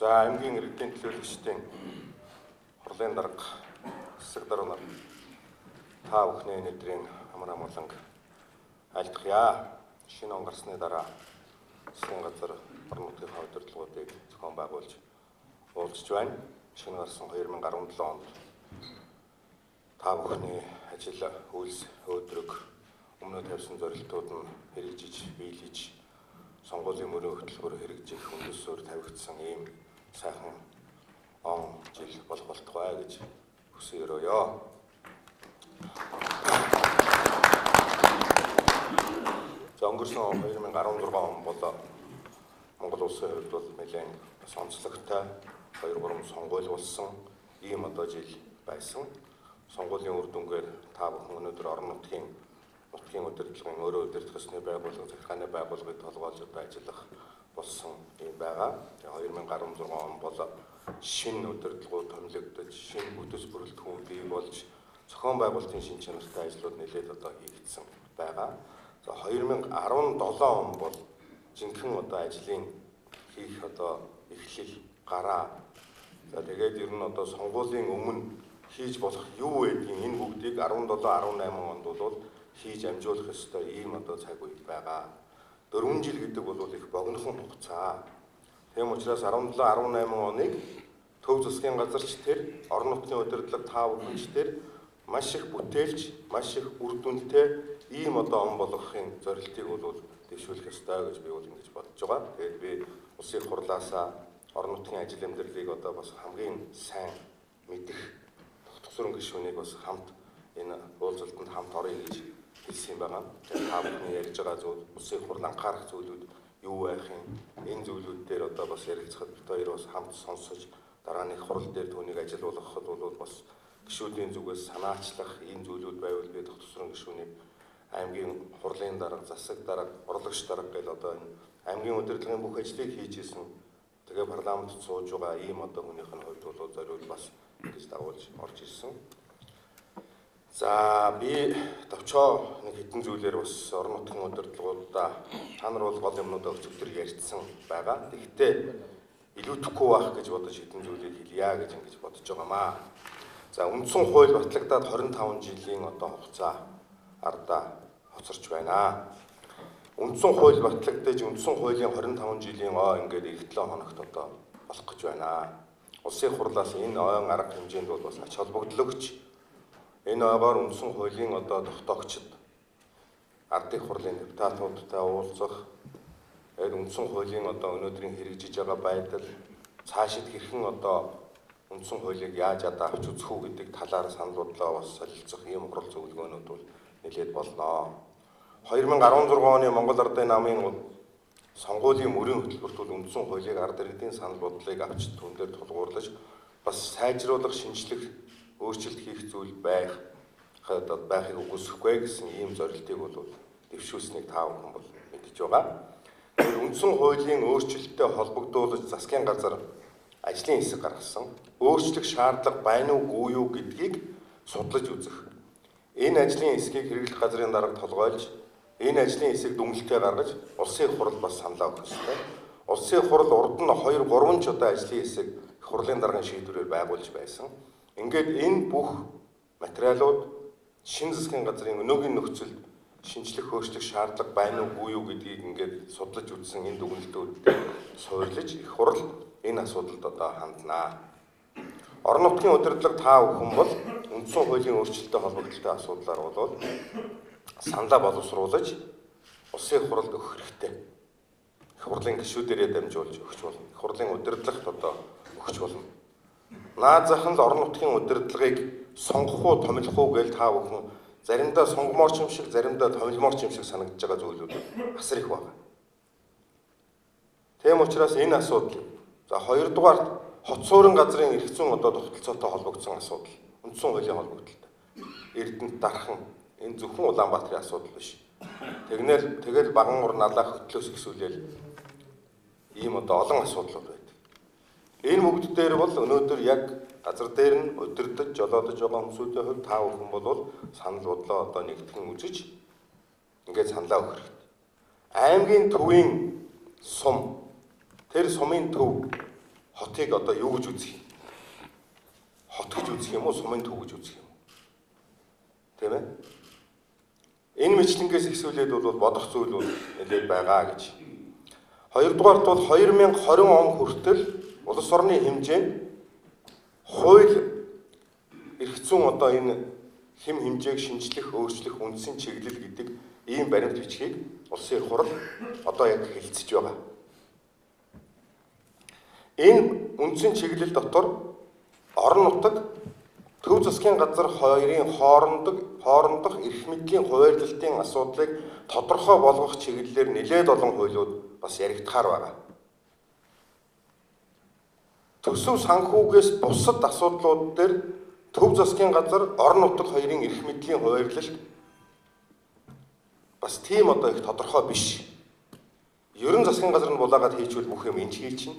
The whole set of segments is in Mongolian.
За аймгийн иргэдийн төлөөлөгчдийн хурлын дарга хэсэг дарга нар та бүхний өнөөдрийн амар амгаланг айлтгая. Шинэ он гарсны дараа засгийн газар орон нутгийн удирдлагуудыг зохион байгуулж уулзж байна. Шинэ гарсан 2017 онд та бүхний ажил үйлс өдрөг өмнө тавьсан зорилтууд нь хэрэгжиж биелэж сонгуулийн мөрийн хөтөлбөр хэрэгжих үндэслэлөөр тавигдсан ийм сайхан он жил болох болтугай гэж хүсээрөөё. За өнгөрсөн 2016 он бол Монгол улсын хувьд бол нэлээд бас онцлогтой 2-3 сонгуул болсон ийм жил байсан. Сонгуулийн үр дүнгээр та бүхэн өнөөдөр орон нутгийн удирдлагын өөрөө удирдах ёсны байгууллага, захиргааны байгууллагыг толгойлж ажиллах болсон юм байгаа. 2016 он бол шинэ удирдлагууд томилогдож, шинэ бүтэц бүрэлдэхүүн бий болж, зохион байгуулалтын шинж чанартай ажлууд нэлээд хийгдсэн байгаа. За 2017 он бол жинхэнэ ажлын хийх эхлэл гараа. За тэгээд ер нь сонгуулийн өмнө хийж болох юу байдгийг энэ бүгдийг 17-18 онд бол хийж амжуулах ёстой ийм цаг үе байгаа. 4 жил гэдэг бол их богинохон хугацаа. Тийм учраас 17-18 оныг төв засгийн газарч тэр орон нутгийн удирдлага та бүхэнч тэр маш их бүтээлч, маш их үр дүнтэй ийм он болгохын зорилтыг бол дэвшүүлэх ёстой гэж би бол ингэж бодож байгаа. Тэгээд би улсын хурлаасаа орон нутгийн ажил амьдралыг бас хамгийн сайн мэдэх төгсрөн гишүүнийг бас хамт энэ уулзалтанд хамт орё гэж хэлсэн байгаа. Та бүхний ярьж байгаа зүйл, улсын хурл анхаарах зүйлүүд юу байх юм? Энэ зүйлүүд дээр бас ярилцахад бид хоёр бас хамт сонсож дараа нэг хурал дээр түүнийг ажил болгоход бол бас гишүүдийн зүгээс санаачлах ийм зүйлүүд байвал би төгсрөн гишүүнийг аймгийн хурлын дарга, засаг дарга, урлагч дарга гэл энэ аймгийн удирдлагын бүх ажлыг хийж исэн. Тэгээ парламентд сууж байгаа ийм хүнийх нь хувьд бол зориуд бас гэж дагуулж орж ирсэн. За би товчоо нэг хэдэн зүйлээр бас орон нутгийн удирдлагуудаа та нар бол гол юмнуудаа өчигдөр ярьсан байгаа. Тэгэхдээ илүүдэхгүй байх гэж бодож хэдэн зүйлийг хэлье гэж ингэж бодож байгаамаа. За үндсэн хууль батлагдаад 25 жилийн хугацаа ардаа хоцорч байна. Үндсэн хууль батлагдаж үндсэн хуулийн 25 жилийн ингээд эх 7 хоногт болох гэж байна. Улсын хурлаас энэ ойн арга хэмжээнд бол бас ач холбогдлогч энэ ойгоор үндсэн хуулийн тогтоогчид ардын хурлын депутатуудтай уулзах, үндсэн хуулийн өнөөдрийн хэрэгжиж байгаа байдал, цаашид хэрхэн үндсэн хуулийг яаж авч үзэх үү гэдэг талаар санал бодлоо бас солилцох ийм хурал зөвлөгөөнүүд бол нэлээд болно. 2016 оны Монгол Ардын намын сонгуулийн мөрийн хөтөлбөрт бол үндсэн хуулийг ард иргэдийн санал бодлыг авч түн дээр тулгуурлаж бас сайжруулах, шинжлэх, өөрчлөлт хийх зүйл байхыг үгүйсэхгүй гэсэн ийм зорилтыг бол дэвшүүлсэнийг та бүхэн бол мэдж байгаа. Тэгэхээр үндсэн хуулийн өөрчлөлттэй холбогдуулж засгийн газар ажлын хэсэг гаргасан. Өөрчлөх шаардлага байна уугүй юу гэдгийг судлаж үзэх. Энэ ажлын хэсгийг хэрэглэх газрын дарга толгойлж, энэ ажлын хэсэг дүгнэлтээ гаргаж улсын хурал бас саналаа өгөх ёстой. Улсын хурал урд нь 2-3 ч ажлын хэсэг хурлын даргын шийдвэрээр байгуулж байсан. Ингээд энэ бүх материалууд шинэ засгийн газрын өнөөгийн нөхцөлд шинжлэх өөрчлөх шаардлага байна уугүй юу гэдгийг ингээд судлаж үзсэн энэ дүгнэлтүүдэд суурилж их хурал энэ асуудалд ханднаа. Орон нутгийн удирдлага та бүхэн бол үндсэн хуулийн өөрчлөлттэй холбогдолтой асуудлаар бол саналаа боловсруулж улсын хуралд өгөх хэрэгтэй. Их хурлын гишүүдээрээ дамжуулж өгч болно. Их хурлын удирдлагт өгч болно. Наад зах нь орон нутгийн удирдлагыг сонгох уу, томилох уу гэж та бүхэн заримдаа сонгомоор ч юм шиг, заримдаа томилмоор ч юм шиг санагдаж байгаа зүйлүүд асар их байна. Тийм учраас энэ асуудал за хоёрдугаар хот суурин газрын эрх зүйн тогтолцоотой холбогдсон асуудал, үндсэн хуулийн холбогдолтой. Эрдэнэт дархан энэ зөвхөн Улаанбаатарын асуудал биш. Тэгэл Багангур налаа хөтлөөс гисүүлээл ийм олон асуудал байдаг. Энэ бүгд дээр бол өнөөдөр яг газар дээр нь удирдах, жолоодож байгаа хүмүүсийн хувьд та бүхэн бол санал бодлоо нэгтгэн үзэж ингээд саналаа өгөх хэрэгтэй. Аймгийн төвийн сум, тэр сумын төв хотыг одоо юу гэж үзэх юм? Хот гэж үзэх юм уу, сумын төв гэж үзэх юм уу? Тийм ээ? Энэ мэдлэнгээс ихсүүлээд бол бодох зүйл бол нэлээд байгаа гэж. Хоёрдугаарт бол 2020 он хүртэл улс орны хэмжээнд хууль эрх зүйн одоо энэ хэм хэмжээг шинжлэх, өөрчлөх үндсэн чиглэл гэдэг ийм баримт бичгийг улсын их хурл одоо яг хэлэлцэж байгаа. Энэ үндсэн чиглэл дотор орон нутаг, төв засгийн газар хоёрын хоорондох эрх мэдлийн хуваарлалтын асуудлыг тодорхой болгох чиглэлээр нэлээд олон хуулиуд бас яригдахаар байгаа. Төсөв санхүүгээс бусад асуудлууд дээр төв засгийн газар, орон нутаг хоёрын эрх мэдлийн хуваарлалт бас тийм одоо их тодорхой биш. Ерөн засгийн газар нь булаагаад хийчихвэл бүх юм энэ хийчихнэ.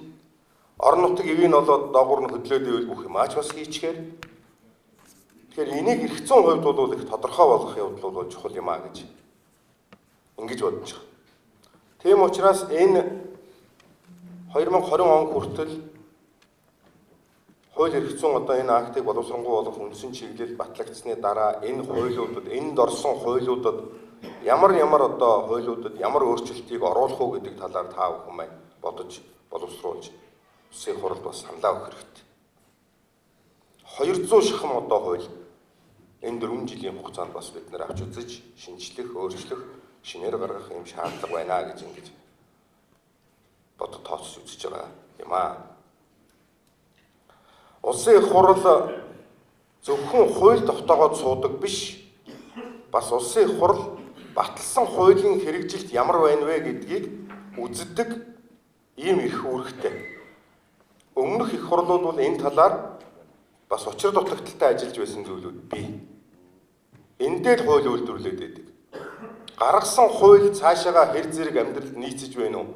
Орон нутаг ивийн болоод доогуур нь хөдлөөд ивэл бүх юм аач бас хийчихээр. Тэгэхээр энийг эрх зүйн хувьд бол их тодорхой болгох явдал бол чухал юм а гэж ингэж бодож байгаа. Тийм учраас энэ 2020 он хүртэл хууль эрх зүйн одоо энэ актыг боловсронгуй болох үндсэн чиглэл батлагдсны дараа энэ хуулиудад, энд орсон хуулиудад ямар одоо хуулиудад ямар өөрчлөлтийг оруулах уу гэдэг талаар та бүхэн маань бодож боловсруулж улсын хурлд бас саналаа өгөх хэрэгтэй. 200 шахам одоо хууль энэ 4 жилийн хугацаанд бас бид нэр авч үзэж шинжлэх, өөрчлөх, шинээр гаргах юм шаардлага байна гэж ингэж бодож тооцож үзэж байгаа юм аа. Улсын их хурл зөвхөн хууль тогтоогоод суудаг биш. Бас улсын их хурл баталсан хуулийн хэрэгжилт ямар байна вэ гэдгийг үздэг ийм эрх үүрэгтэй. Өмнөх их хурлууд бол энэ талаар бас учир дутагдaltaй ажиллаж байсан зүйлүүд бий. Эндээ л хууль үйлдвэрлээд байдаг. Гаргасан хууль цаашаага хэр зэрэг амьдралд нийцэж байна уу?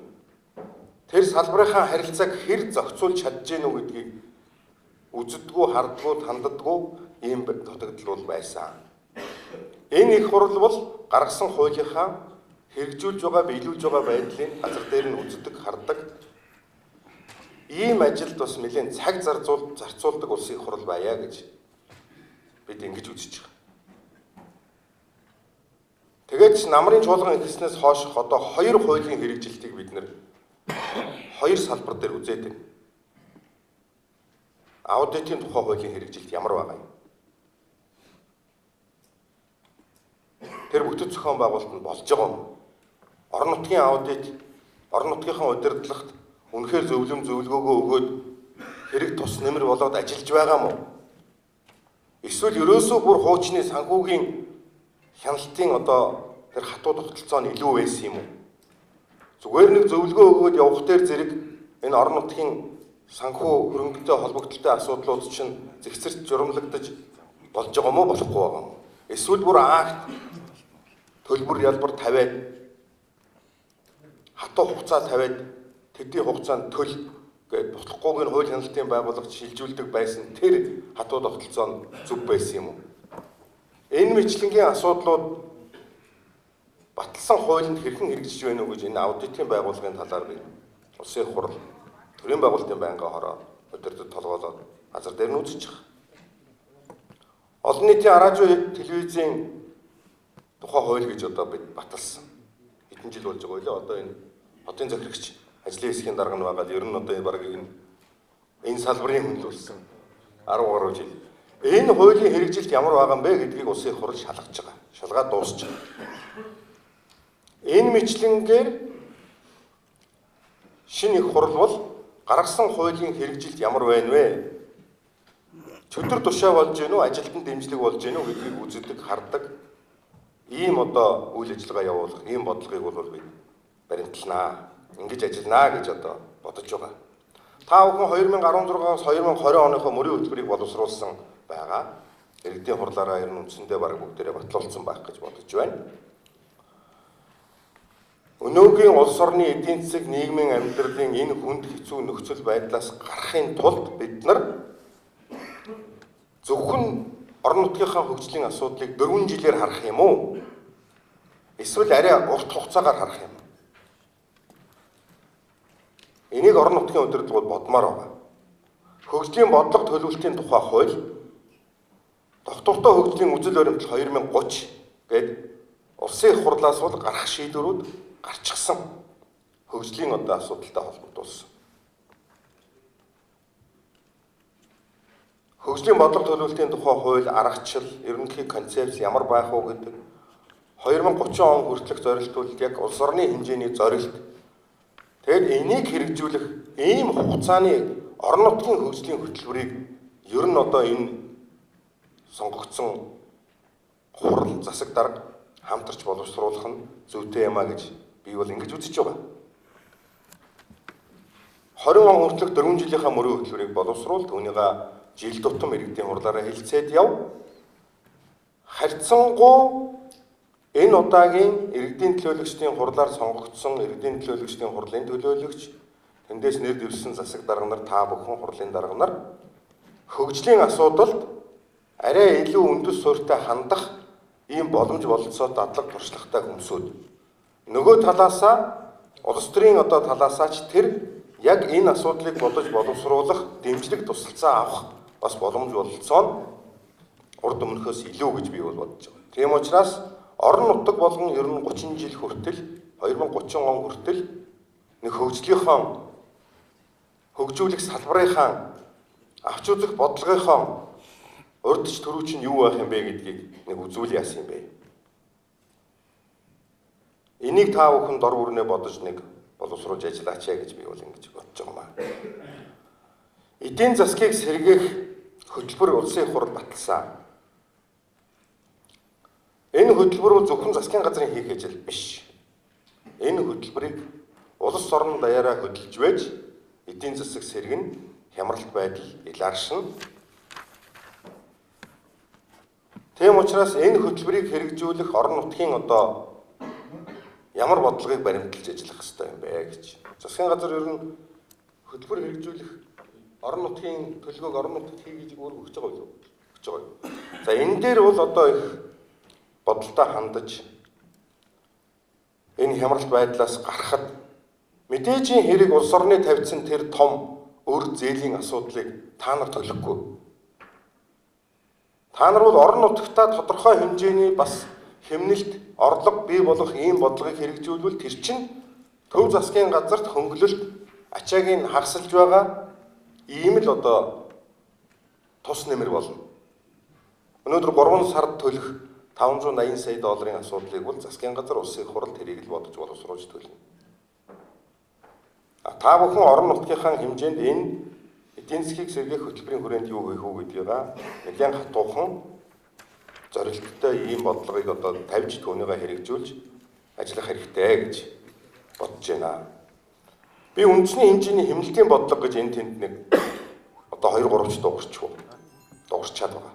Тэр салбарынхаа харилцааг хэр зохицуулж чадж гэнэ үү гэдгийг үздэггүй, хардггүй, ханддаггүй ийм дутагдал бол байсан. Энэ их хурл бол гаргасан хуулийнхаа хэрэгжүүлж байгаа, биелүүлж байгаа байдлыг газар дээр нь үздэг, хардаг. Ийм ажилд бас нэлээд цаг зарцуулдаг улсын их хурл байя гэж бид ингэж үзэж байгаа. Тэгээд ч намрын чуулган ихснээс хойш одоо 2 хуулийн хэрэгжилтийг бид нэр 2 салбар дээр үзээд байна. Аудитын тухай хуулийн хэрэгжилт ямар байгаа юм? Тэр бүтэц зохион байгуулалт нь болж байгаа юм. Орон нутгийн аудит, орон нутгийнхаа удирдлагт үнэхээр зөвлөгөөгөө өгөөд хэрэг тус нэмэр болоод ажиллаж байгаа мó? Эсвэл ерөөсөө бүр хуучны санхүүгийн хяналтын одоо тэр хатуу тогтолцоо нь илүү байсан юм уу? Зүгээр нэг зөвлөгөө өгөөд явах дээр зэрэг энэ орон нутгийн санхүү хөрөнгөтэй холбогдлолтой асуудлууд чинь зэгцэрч журамлагдаж болж байгаа мó болохгүй байгаа юм. Эсвэл бүр акт төлбөр ялбар тавиад хатуу хугацаа тавиад тэдний хугацаанд төл гэж бодлогогүйг нь хууль хяналтын байгууллагч шилжүүлдэг байсан тэр хатуу тогтолцоо нь зөв байсан юм уу? Энэ мэтлэнгийн асуудлууд баталсан хуулинд хэрхэн хэрэгжиж байна уу гэж энэ аудитын байгууллагын талаар би улсын их хурл төрийн байгуулалтын байнгын хороо өдөртөд толгоолоод газар дээр нь үзэж байгаа. Олон нийтийн радио телевизийн тухай хууль гэж одоо бид баталсан. Хэдэн жил болж байгаа вэ? Одоо энэ хотын захирагч ажлын хэсгийн дарга нь байгаа. Ер нь одоо энэ баг энэ салбарын хүн л болсон 10 гаруй жил. Энэ хуулийн хэрэгжилт ямар байгаа юм бэ гэдгийг улсын их хурл шалгаж байгаа. Шалгаад дуусч байгаа. Энэ мэтлэнгээр шинэ их хурл бол гаргасан хуулийн хэрэгжилт ямар байна вэ? Чөтгөр тушаа болж гэнэ үү, ажилтан дэмжлэг болж гэнэ үү гэдгийг үздэг, хардаг. Ийм одоо үйл ажиллагаа явуулах, ийм бодлогыг бол бид баримтланаа. Ингэж ажилланаа гэж одоо бодож байгаа. Та бүхэн 2016-аас 2020 оныхоо мөрийн хөтөлбөрийг боловсруулсан байгаа. Иргэдийн хурлаараа ер нь үндсэндээ бараг бүгдээрээ батлуулсан байх гэж бодож байна. Өнөөгийн улс орны эдийн засаг, нийгмийн амьдралын энэ хүнд хэцүү нөхцөл байдлаас гарахын тулд бид нар зөвхөн орон нутгийнхаа хөгжлийн асуудлыг 4 жилээр харах юм уу? Эсвэл арай урт хугацаагаар харах юм уу? Энийг орон нутгийн удирдлага бодмоор байгаа. хөгжлийн бодлого төлөвлөлтийн тухай хууль, доктортой хөгжлийн үзэл баримтлал 2030 гээд улсын их хурлаас бол гарах шийдвэрүүд гарчихсан хөгжлийн асуудалтай холбогдуулсан. Хөгжлийн бодлого төлөвлөлтийн тухай хууль, аргачлал, ерөнхий концепц ямар байх уу гэдэг 2030 он хүртэлх зорилтууд яг улс орны хэмжээний зорилт. Тэгэд энийг хэрэгжүүлэх ийм хугацааны орон нутгийн хөгжлийн хөтөлбөрийг ер нь энэ сонгогдсон хурал засаг дарга хамтарч боловсруулах нь зүйтэй юм а гэж би бол ингэж үзэж байгаа. 20 он хүртэлх 4 жилийнхаа мөрийн хөтөлбөрийг боловсруул, түүнийгээ жил тутам иргэдийн хурлаараа хэлэлцээд яв. Харьцангуй энэ удаагийн иргэдийн төлөөлөгчдийн хурлаар сонгогдсон иргэдийн төлөөлөгчдийн хурлын төлөөлөгч, тэндээс нэр дэвшсэн засаг дарга нар, та бүхэн хурлын дарга нар хөгжлийн асуудалд арай илүү үндэс суурьтай хандах ийм боломж бололцоо дадлаг туршлагатай хүмүүсүүд. Нөгөө талаасаа улс төрийн талаасаа ч тэр яг энэ асуудлыг бодож боловсруулах, дэмжлэг тусалцаа авах бас боломж бололцоо нь урд өмнөхөөс илүү гэж би бол бодож байгаа. Тийм учраас орон нутаг болгон ер нь 30 жил хүртэл 2030 он хүртэл нэг хөгжүүлэх салбарынхаа авч үзэх бодлогынхоо урдч төрүүч нь юу байх юм бэ гэдгийг нэг үзүүл яасан юм бэ. Энийг та бүхэн дор бүрнээ бодож нэг боловсруулж ажиллаач гэж би бол ингэж бодож байгаа юм. Эдийн засгийг сэргээх хөтөлбөр улсын их хурл баталсан. Энэ хөтөлбөр бол зөвхөн засгийн газрын хийх ажил биш. Энэ хөтөлбөрийг улс орон даяараа хөдөлж байж эдийн засаг сэргэн, хямралт байдал иларшина. Тийм учраас энэ хөтөлбөрийг хэрэгжүүлэх орон нутгийн ямар бодлогыг баримталж ажиллах ёстой юм бэ гэж. Засгийн газар ер нь хөтөлбөр хэрэгжүүлэх орон нутгийн төлөвлөгөөг орон нутгад хий гэж өөрөө өгч байгаа юу? Өгч байгаа юу? За энэ дээр бол их бодолтой хандаж энэ хямралт байдлаас гарахад мэдээж хэрэг улс орны тавьсан тэр том өр зээлийн асуудлыг та нар төлөхгүй. Та нар бол орон нутгатаа тодорхой хэмжээний бас хэмнэлт, орлого бий болох ийм бодлогыг хэрэгжүүлвэл тэр чинь төв засгийн газарт хөнгөлөлт, ачааг нь хагасалж байгаа ийм л тус нэмэр болно. Өнөөдөр 3 сард төлөх 580 сая долларын асуудлыг бол засгийн газар улсын их хурл тэрийг л бодож боловсруулж төлнө. Та бүхэн орон нутгийнхаа хэмжээнд энэ эдийн засгийг сэргээх хөтөлбөрийн хүрээнд юу хийх үү гэдгийг нэлээд хатуухан зорилттой ийм бодлогыг тавьж түүнийгээ хэрэгжүүлж ажиллах хэрэгтэй гэж бодож байна. Би үндэсний хэмжээний хэмнэлтийн бодлого гэж энэ тэнд нэг 2-3 ч дуурч чадваа.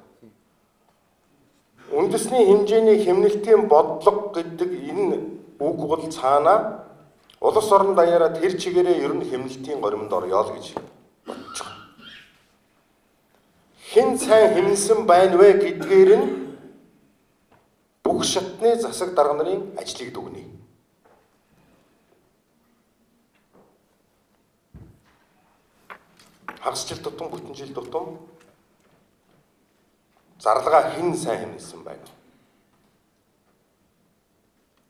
Үндэсний хэмжээний хэмнэлтийн бодлого гэдэг энэ үг бол цаана улс орон даяараа тэр чигээрээ ер нь хэмнэлтийн горимд орё л гэж бодож байгаа. Хэн сайн хэмнэлсэн байна вэ гэдгээр нь бүх шатны засаг дарга нарын ажлыг дүгнэе. Хагас жил тутам, бүтэн жил тутам зарлага хэн сайн хэмнэлсэн байна.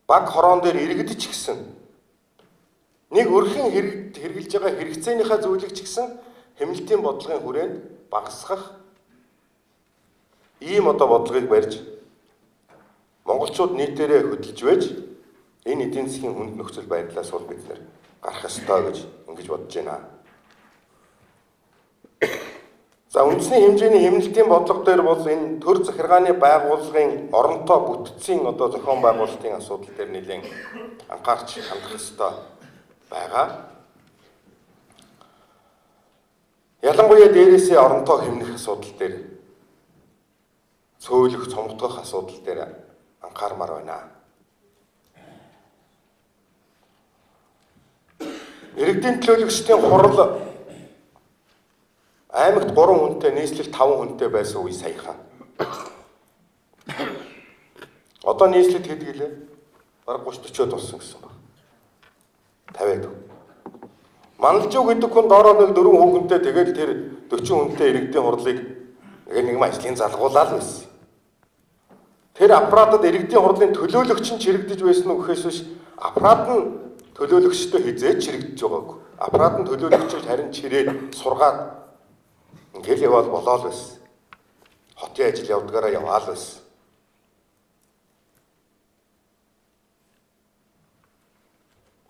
Баг хороон дээр иргэдэж гисэн нэг өрхөн хэрэгжилж байгаа хэрэгцээнийхээ зүйлийг ч гэсэн хэмнэлтийн бодлогын хүрээнд багасгах ийм бодлогыг барьж монголчууд нийтээрээ хөдөлж байж энэ эдийн засгийн хүнд нөхцөл байдлаас бол бид нэр гарах ёстой гэж ингэж бодож байна. За үндэсний хэмжээний хэмнэлтийн бодлого дээр бол энэ төр захиргааны байгууллагын оронтой бүтцийн зохион байгуулалтын асуудал дээр нэлээд анхаарч хандах ёстой байгаа. Ялангуяа дээрээсээ оронтой хэмнэх асуудал дээр цөөлөх, цомгдох асуудал дээр анхаармаар байна. Иргэдийн төлөөлөгчдийн хурал аймагт 3 хүнтэй, нийслэл 5 хүнтэй байсан үе саяхан. Одоо нийслэл хэд гэлээ? Бараг 30-40-од болсон гэсэн баг. 50-аад. Манлжуу гэдэг хүн доороо нэг 4 хүүхэнтэй тэгэл тэр 40 хүнтэй иргэдийн хурлыг нэг юм ажлын залгуулаад байсан. Тэр аппаратад иргэдийн хурлын төлөөлөгч нь чирэгдэж байсан уу гэхээс биш аппарат нь төлөөлөгчтэй хизээж чирэгдэж байгаагүй. Аппарат нь төлөөлөгчөд харин чирээд сургаад ингээл яваад болоод байсан. Хотын ажил явдгаараа яваал байсан.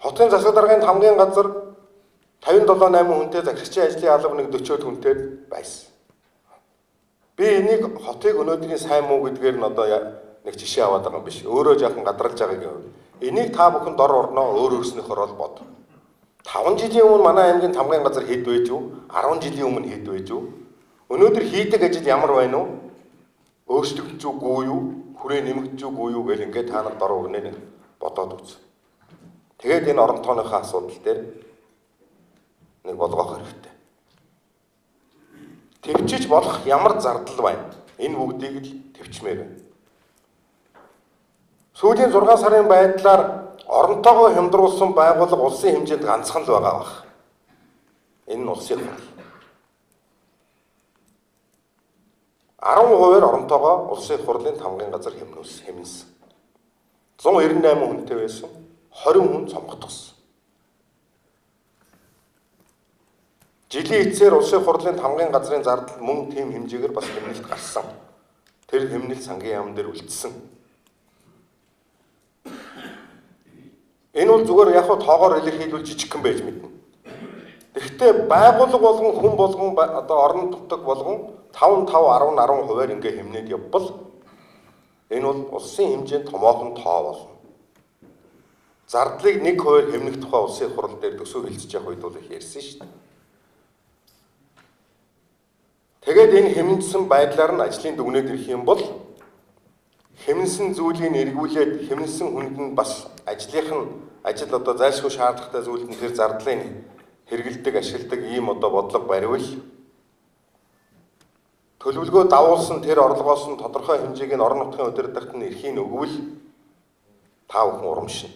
Хотын засаг даргын хамгийн газар 57-8 хүнтэй захирагчийн ажлын алба нэг 40 хүнтэй байсан. Би энийг хотыг өнөөдрийн сайн муу гэдгээр нь одоо нэг жишээ аваад байгаа юм биш. Өөрөө жаахан гадралж байгааг юм. Энийг та бүхэн дор орноо өөр өөрснийхөө бол бод. 5 жилийн өмнө манай аймгийн тамгын газар хэд байж юу? 10 жилийн өмнө хэд байж юу? Өнөөдөр хийдэг ажил ямар байна уу? Өөрчлөгдөж үгүй юу? Хүрээ нэмэгдэж үгүй юу гэл ингээд та нар дор өрнөө бодоод үз. Тэгээд энэ орон тооныхоо асуудал дээр нэг болгох хэрэгтэй. Төвчж болох ямар зардал байна? Энэ бүгдийг л төвчмээр байна. Сүүлийн 6 сарын байдлаар оронтойгоо хямдруулсан байгууллага улсын хэмжээнд ганцхан л байгаа бах. Энэ нь улсын хурал. 10% оронтойгоо улсын хурлын тамгын газар хэмнэсэн. 198 хүнтэй байсан 20 хүн цомгдсон. Жилийн эцсээр улсын хурлын тамгын газрын зардал мөн тийм хэмжээгээр бас хэмнэлт гарсан. Тэр хэмнэлт сангийн яам дээр үлдсэн. Энэ бол зүгээр яг тоогоор илэрхийлвэл жижигхэн байж мэднэ. Тэгэхдээ байгууллага болгон хүн болгон одоо орон нутаг болгон 5-10% ингээ хэмнээд явбал энэ бол улсын хэмжээнд томоохон тоо болно. Зардлыг 1% хэмнэх тухай улсын хурал дээр төсөв хэлцэж явах үед бол их ярьсан шүү дээ. Тэгээд энэ хэмнэсэн байдлаар нь ажлын дүгнээд ирэх юм бол хэмнэсэн зүйлийг эргүүлээд хэмнэсэн хүнд нь бас ажил одоо зайлшгүй шаардлагатай зүйлд нь тэр зардлыг хэрэгэлдэг, ашигладаг ийм одоо бодлого барьвал төлөвлөгөө дагуулсан тэр орлогоос нь тодорхой хэмжээг нь орон нутгийн удирдлагт нь эрхийг өгвөл та бүхэн урамшина.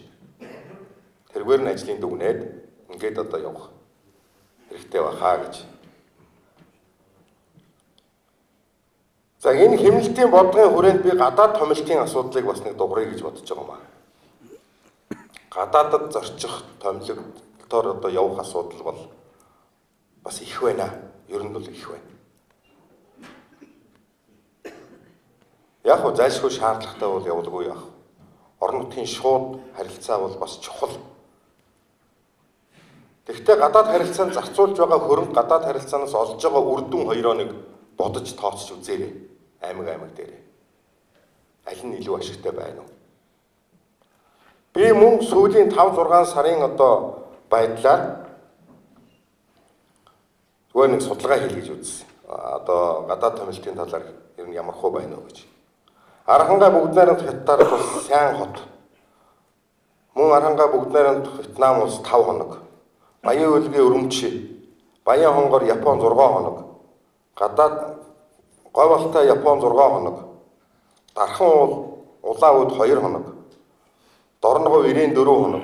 Тэргээр нь ажлын дүгнээд ингээд одоо явах хэрэгтэй бахаа гэж. За энэ хэмнэлтийн бодлогын хүрээнд би гадаад томилтын асуудлыг бас нэг дуурайя гэж бодож байгаа юм аа. Гадаадд зорчих томилтоор одоо явах асуудал бол бас их байна. Ер нь бол их байна. Яг хөө зайлшгүй шаардлагатай бол явуулгүй яах. Орон нутгийн шууд харилцаа бол бас чухал. Тэгэхдээ гадаад харилцаанд зарцуулж байгаа хөрөнгө гадаад харилцаанаас олж байгаа үр дүн хоёроо нэг бодож тооцож үзээрэй. Аймаг дээр. Аль нь илүү ашигтай байна уу? Би мөн сүүлийн 5-6 сарын одоо байдлаар зүгээр нэг судалгаа хийлгэж үзсэн. Одоо гадаад томилтын талаар ер нь ямар хөө байна уу гэж. Аранхангай бүгд найрамд Хятадаар тус сайн хот. Мөн Аранхангай бүгд найрамд Вьетнам улс 5 хоног. Баян хөлгийн Өрөмчи, Баян хонгор Япон 6 хоног. Гадаад Говьалтай Япон 6 хоног. Дархан Улаан уд 2 хоног. Дорногов 94 хоног.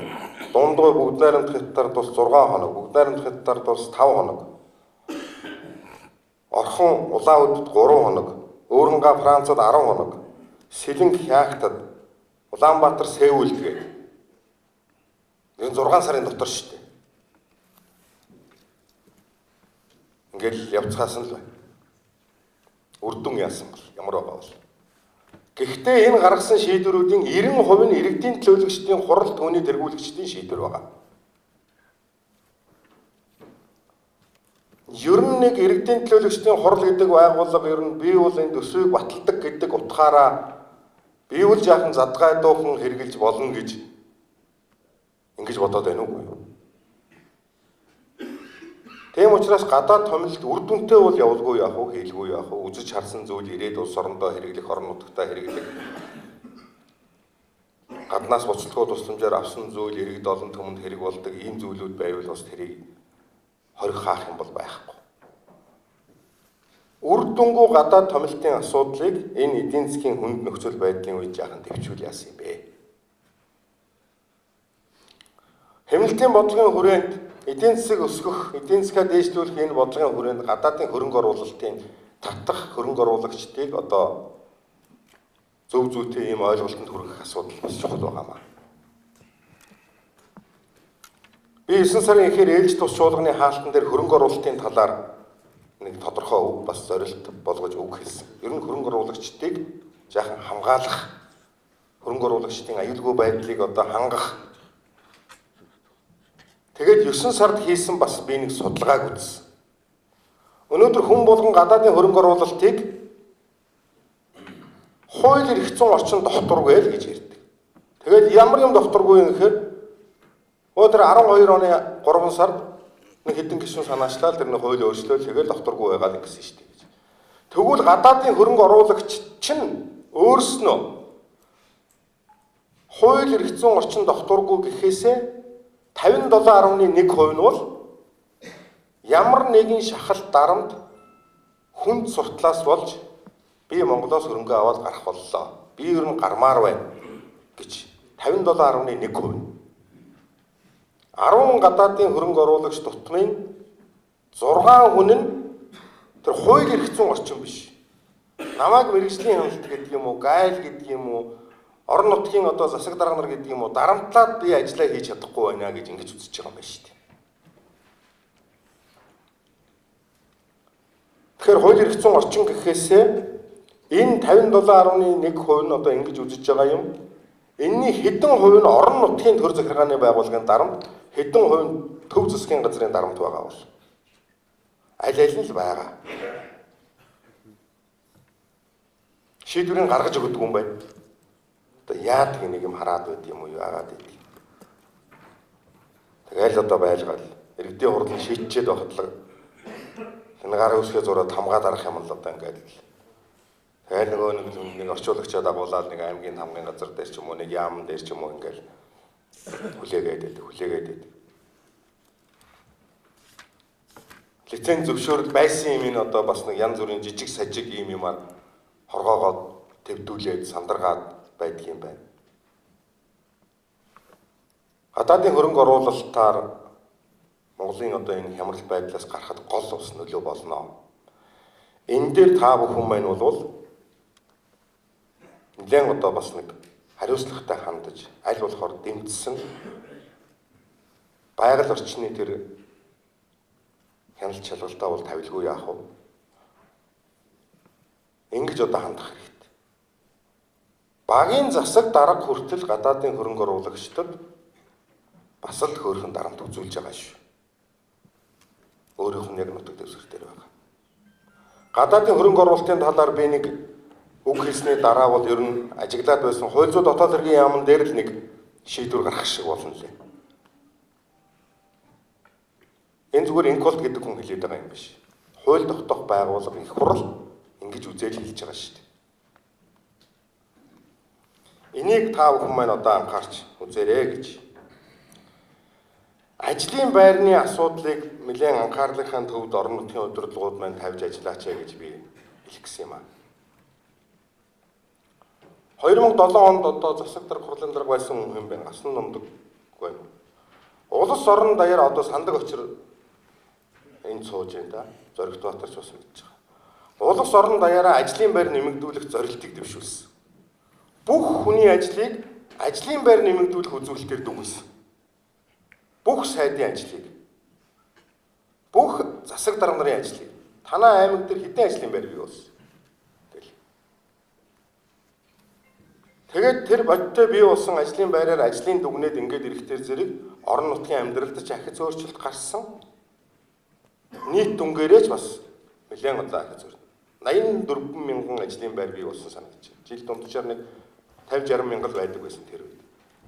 Дундгой бүгд найрамд Хятадаар тус 6 хоног. Бүгд найрамд Хятадаар тус 5 хоног. Орхон Улаан удад 3 хоног. Өөрөнгө Францад 10 хоног. Сэлэнг Хяхтад, Улаанбаатар Сеулд гээд. Энэ 6 сарын дотор шүү дээ. Ингээл явцгаас нь л байна. Үр дүн яасан бол ямар байгаа бол. Гэхдээ энэ гаргасан шийдвэрүүдийн 90% нь иргэдийн төлөөлөгчдийн хурал түүний тэргүүлэгчдийн шийдвэр байгаа. Ер нь нэг иргэдийн төлөөлөгчдийн хурал гэдэг байгууллага ер нь бий бол энэ төсвийг баталдаг гэдэг утгаараа бий бол жаахан задгай дуухан хэрэгжилж болно гэж ингэж бодоод байна уу? Тийм учраас гадаад томилт үр дүнтэй бол явуулгүй яах вэ, хийлгүй яах вэ? Үзэж харсан зүйл ирээд улс орондоо хэрэглэх, орон нутгатаа хэрэглэх. Гаднаас буцалтгуу тусламжаар авсан зүйл иргэд олон түмэнд хэрэг болдог ийм зүйлүүд байвал бас тэрийг хорих хаах юм бол байхгүй. Үр дүнгүй гадаад томилтын асуудлыг энэ эдийн засгийн хүнд нөхцөл байдлын үед жаахан төвчүүл яасан юм бэ? Хэмнэлтийн бодлогын хүрээнд эдийн засаг өсгөх, эдийн засгаа дээшлүүлэх энэ бодлогын хүрээнд гадаадын хөрөнгө оруулалтын татах хөрөнгө оруулагчдыг одоо зөв зүйтэй ийм ойлголтод хүргэх асуудал бас чухал байгаамаа. Би 9 сарын ихээр ээлж тус чуулганы хаалтан дээр хөрөнгө оруулалтын талаар нэг тодорхой үг бас зорилт болгож үг хэлсэн. Ер нь хөрөнгө оруулагчдыг жаахан хамгаалах, хөрөнгө оруулагчдын аюулгүй байдлыг одоо хангах. Тэгээд 9 сард хийсэн бас би нэг судалгааг үзсэн. Өнөөдөр хүн болгон гадаадын хөрөнгө оруулалтыг хууль эрх зүйн орчинд докторгүй л гэж ярьдаг. Тэгээд ямар юм докторгүй юм гэхээр өнөөдөр 12 оны 3 сард нэг хэдэн гишүүн санаачлал тэр нэг хууль өөрчлөлт тэгээд докторгүй байгаа л гэсэн шүү дээ гэж. Тэгвэл гадаадын хөрөнгө оруулагч чинь өөрснөө хууль эрх зүйн орчинд докторгүй гэхээсээ 57.1% нь бол ямар нэгэн шахалт дарамт хүнд суртлаас болж би Монголоос хөрөнгө аваад гарах боллоо. Би ер нь гармаар байна гэж 57.1%. 10 гадаадын хөрөнгө оруулагч тутмын 6 хүн нь тэр хууль эрх зүйн орчин биш. Намайг мэргэжлийн хяналт гэдэг юм уу, гайл гэдэг юм уу, орон нутгийн одоо засаг дарга нар гэдэг юм уу, дарамтлаад би ажиллаа хийж чадахгүй байна гэж ингэж үзэж байгаа юм байна шүү дээ. Тэгэхээр хууль эрх зүйн орчин гэхээсээ энэ 57.1% нь одоо ингэж үзэж байгаа юм. Энэний хэдэн хувь нь орон нутгийн төр захиргааны байгууллагын дарамт, хэдэн хувь нь төв засгийн газрын дарамт байгаа бол аль нь л байгаа. Шийдвэрийг гаргаж өгдөг юм байна. Одоо яадаг нэг юм хараад байд юм уу яагаад гэдэг. Тэгэл одоо байлгаал иргэдийн хурлын шийдчихэд байхад л энэ гарын үсгээ зураад хамгаа дарах юм л одоо ингээд тэгэл нөгөө нэг орчуулагчаа дагуулаад нэг аймгийн хамгийн газар дээр ч юм уу нэг яамн дээр ч юм уу ингээд хүлээгээд байдаг. Лиценз зөвшөөрөл байсан юм ин одоо бас нэг янз бүрийн жижиг сажиг юмар хоргоогоод төвдүүлээд сандаргаад байдаг юм байна. Гадаадын хөрөнгө оруулалтаар Монголын одоо энэ хямрал байдлаас гарахад гол ус нөлөө болно. Энэ дээр та бүхэн маань бол нэлээд одоо бас нэг хариуцлагатай хандаж аль болохоор дэмжсэн байгаль орчны тэр хяналт шалгалтаа бол тавилгүй яах вэ? Ингэж одоо хандах хэрэгтэй. Багийн засаг дарга хүртэл гадаадын хөрөнгө оруулагчдад бас л хөөрхөн дарамт үзүүлж байгаа шүү. Өөрийнх нь яг нутаг дэвсгэр дээр байгаа. Гадаадын хөрөнгө оруулалтын талаар би нэг үг хэлсний дараа бол ер нь ажиглаад байсан хууль зүйн дотоод хэргийн яамн дээр л нэг шийдвэр гаргах шиг болно лээ. Энэ зүгээр инколт гэдэг хүн хэлээд байгаа юм биш. Хууль тогтоох байгууллага их хурал ингэж үзэл хэлж байгаа шүү дээ. Энийг та бүхэн маань одоо анхаарч үзээрэй гэж. Ажлын байрны асуудлыг нэлээд анхаарлынхаа төвд орон нутгийн удирдлагууд маань тавьж ажиллаач гэж би хэлэх гэсэн юм аа. 2007 онд одоо засаг дарга хурлын дарга байсан хүн байна. Асна номдог байна. Улс орон даяар одоо сандаг очир энд сууж байна да. Зоригт Батарч бас мэдж байгаа. Улс орон даяараа ажлын байр нэмэгдүүлэх зорилтыг дэвшүүлсэн. Бүх хүний ажлыг ажлын байр нэмэгдүүлэх үзүүлэлтээр дүгнэсэн. Бүх сайдын ажлыг, бүх засаг дарга нарын ажлыг, танаа аймаг дээр хэдэн ажлын байр бий болсон. Тэгээд тэр бодтой бий болсон ажлын байраар ажлын дүгнээд ингээд ирэхтэр зэрэг орон нутгийн амьдралд ч ахиц өөрчлөлт гарсан. Нийт дүнгээрээ ч бас нэлээд одоо ахиц өөрчлөлт. 84 мянган ажлын байр бий болсон санагдаж байна. Жил дунджаар нэг 50-60 мянган байдаг байсан тэр үед.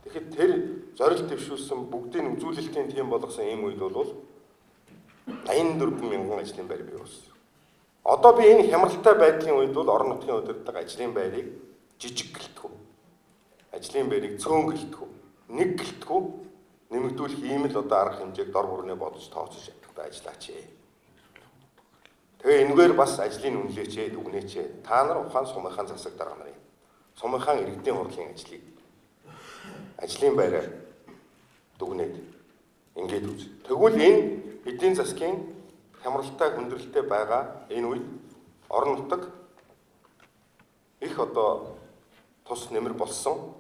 Тэгэхэд тэр зорилт дэвшүүлсэн бүгдийн үзүүлэлтийн тийм болгосон ийм үед бол 84 мянган ажлын байр бий болсон. Одоо би энэ хямралтай байдлын үед бол орон нутгийн удирдлага ажлын байрыг жижиг гэлтгүү. Ажлын байрыг цөөн гэлтгүү. Нэг гэлтгүү нэмэгдүүлэх ийм л одоо арга хэмжээг дор бүрнээ бодож тооцож чаддаг ажиллаач. Тэгээ энэгээр бас ажлын үнэлээч, дүгнээч. Та нар ухаан сумынхаа засаг дарга нарын сумынхаа иргэдийн хурлын ажлыг ажлын байраар дүгнээд ингээд хэлээд үз. Тэгвэл энэ эдийн засгийн хямралтай хүндрэлтэй байгаа энэ үед орон нутаг их одоо тус нэмэр болсон,